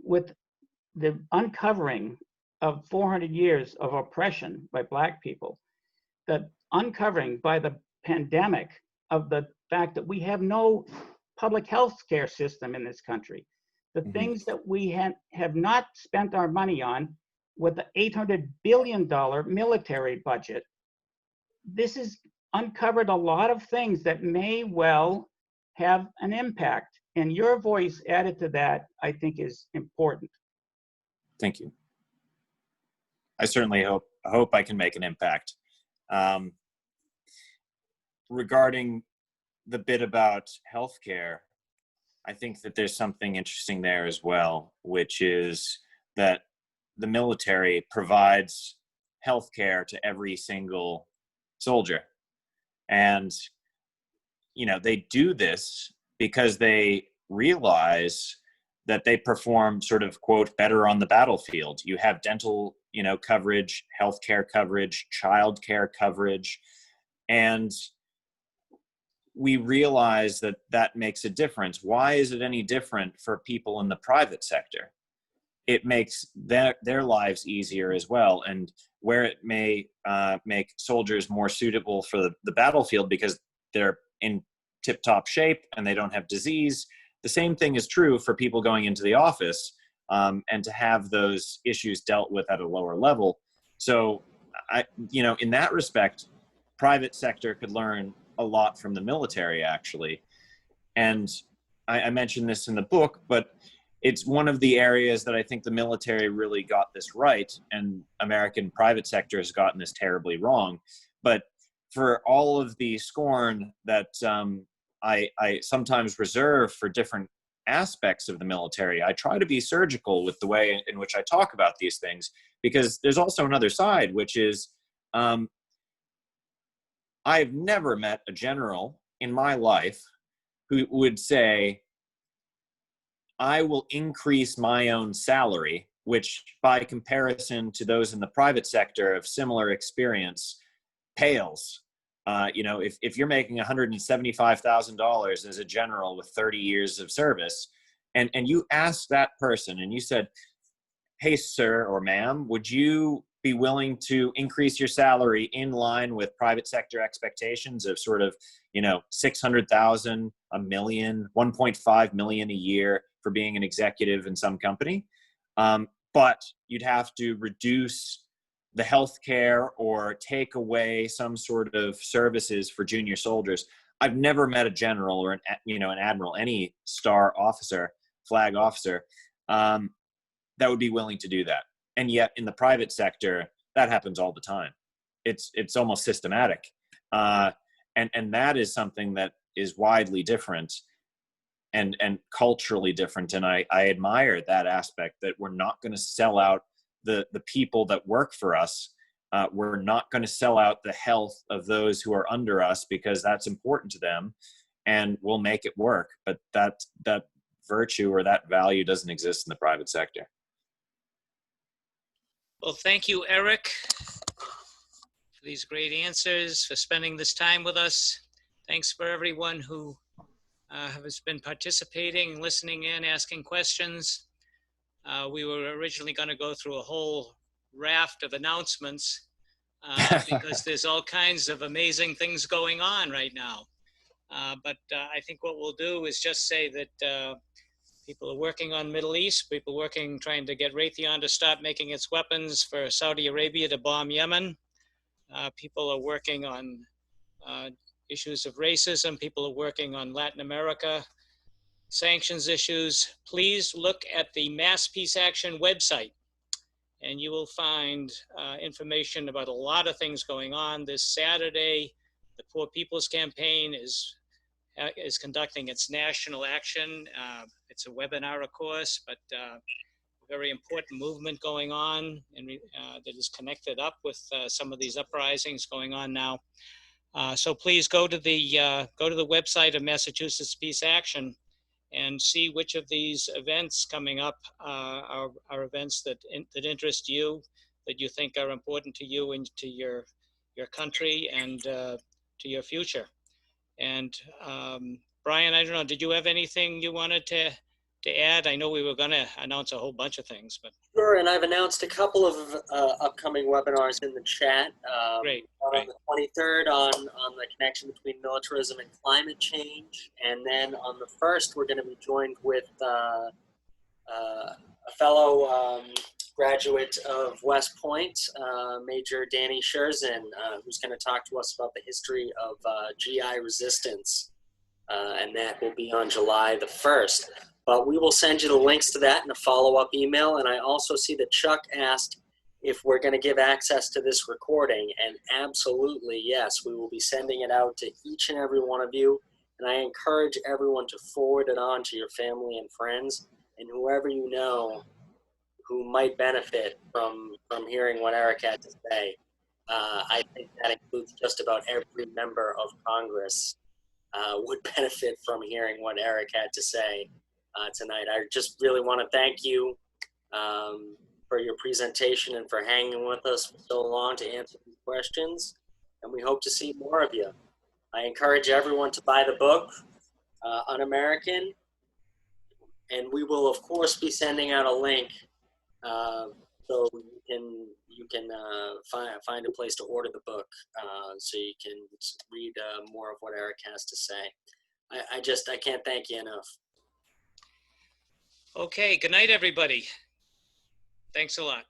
with the uncovering of 400 years of oppression by Black people, the uncovering by the pandemic of the fact that we have no public health care system in this country, the things that we have not spent our money on with the $800 billion military budget. This has uncovered a lot of things that may well have an impact, and your voice added to that, I think, is important. Thank you. I certainly hope I can make an impact. Regarding the bit about healthcare, I think that there's something interesting there as well, which is that the military provides healthcare to every single soldier. And, you know, they do this because they realize that they perform sort of, quote, better on the battlefield. You have dental, you know, coverage, healthcare coverage, childcare coverage. And we realize that that makes a difference. Why is it any different for people in the private sector? It makes their lives easier as well. And where it may make soldiers more suitable for the battlefield because they're in tip-top shape and they don't have disease, the same thing is true for people going into the office and to have those issues dealt with at a lower level. So, you know, in that respect, private sector could learn a lot from the military, actually. And I mentioned this in the book, but it's one of the areas that I think the military really got this right, and American private sector has gotten this terribly wrong. But for all of the scorn that I sometimes reserve for different aspects of the military, I try to be surgical with the way in which I talk about these things, because there's also another side, which is I've never met a general in my life who would say, I will increase my own salary, which by comparison to those in the private sector of similar experience pales. You know, if you're making $175,000 as a general with 30 years of service, and you ask that person and you said, hey, sir or ma'am, would you be willing to increase your salary in line with private sector expectations of sort of, you know, 600,000, a million, 1.5 million a year for being an executive in some company? But you'd have to reduce the healthcare or take away some sort of services for junior soldiers. I've never met a general or an admiral, any star officer, flag officer, that would be willing to do that. And yet in the private sector, that happens all the time. It's almost systematic. And that is something that is widely different and culturally different. And I admire that aspect, that we're not going to sell out the people that work for us. We're not going to sell out the health of those who are under us because that's important to them, and we'll make it work. But that virtue or that value doesn't exist in the private sector. Well, thank you, Erik, for these great answers, for spending this time with us. Thanks for everyone who has been participating, listening in, asking questions. We were originally going to go through a whole raft of announcements because there's all kinds of amazing things going on right now. But I think what we'll do is just say that people are working on Middle East, people working, trying to get Raytheon to stop making its weapons for Saudi Arabia to bomb Yemen. People are working on issues of racism. People are working on Latin America, sanctions issues. Please look at the Mass Peace Action website, and you will find information about a lot of things going on. This Saturday, the Poor People's Campaign is conducting its national action. It's a webinar, of course, but a very important movement going on and that is connected up with some of these uprisings going on now. So please go to the website of Massachusetts Peace Action and see which of these events coming up are events that interest you, that you think are important to you and to your country and to your future. And Brian, I don't know, did you have anything you wanted to add? I know we were going to announce a whole bunch of things, but sure. And I've announced a couple of upcoming webinars in the chat. Great. On the 23rd on the connection between militarism and climate change, and then on the 1st we're going to be joined with a fellow graduate of West Point, Major Danny Sherzin, who's going to talk to us about the history of GI resistance. And that will be on July the 1st. But we will send you the links to that in a follow-up email. And I also see that Chuck asked if we're going to give access to this recording. And absolutely, yes, we will be sending it out to each and every one of you. And I encourage everyone to forward it on to your family and friends and whoever you know who might benefit from hearing what Erik had to say. I think that includes just about every member of Congress would benefit from hearing what Erik had to say tonight. I just really want to thank you for your presentation and for hanging with us for so long to answer these questions. And we hope to see more of you. I encourage everyone to buy the book, Un-American, and we will of course be sending out a link so you can find a place to order the book so you can read more of what Erik has to say. I can't thank you enough. Okay, good night, everybody. Thanks a lot.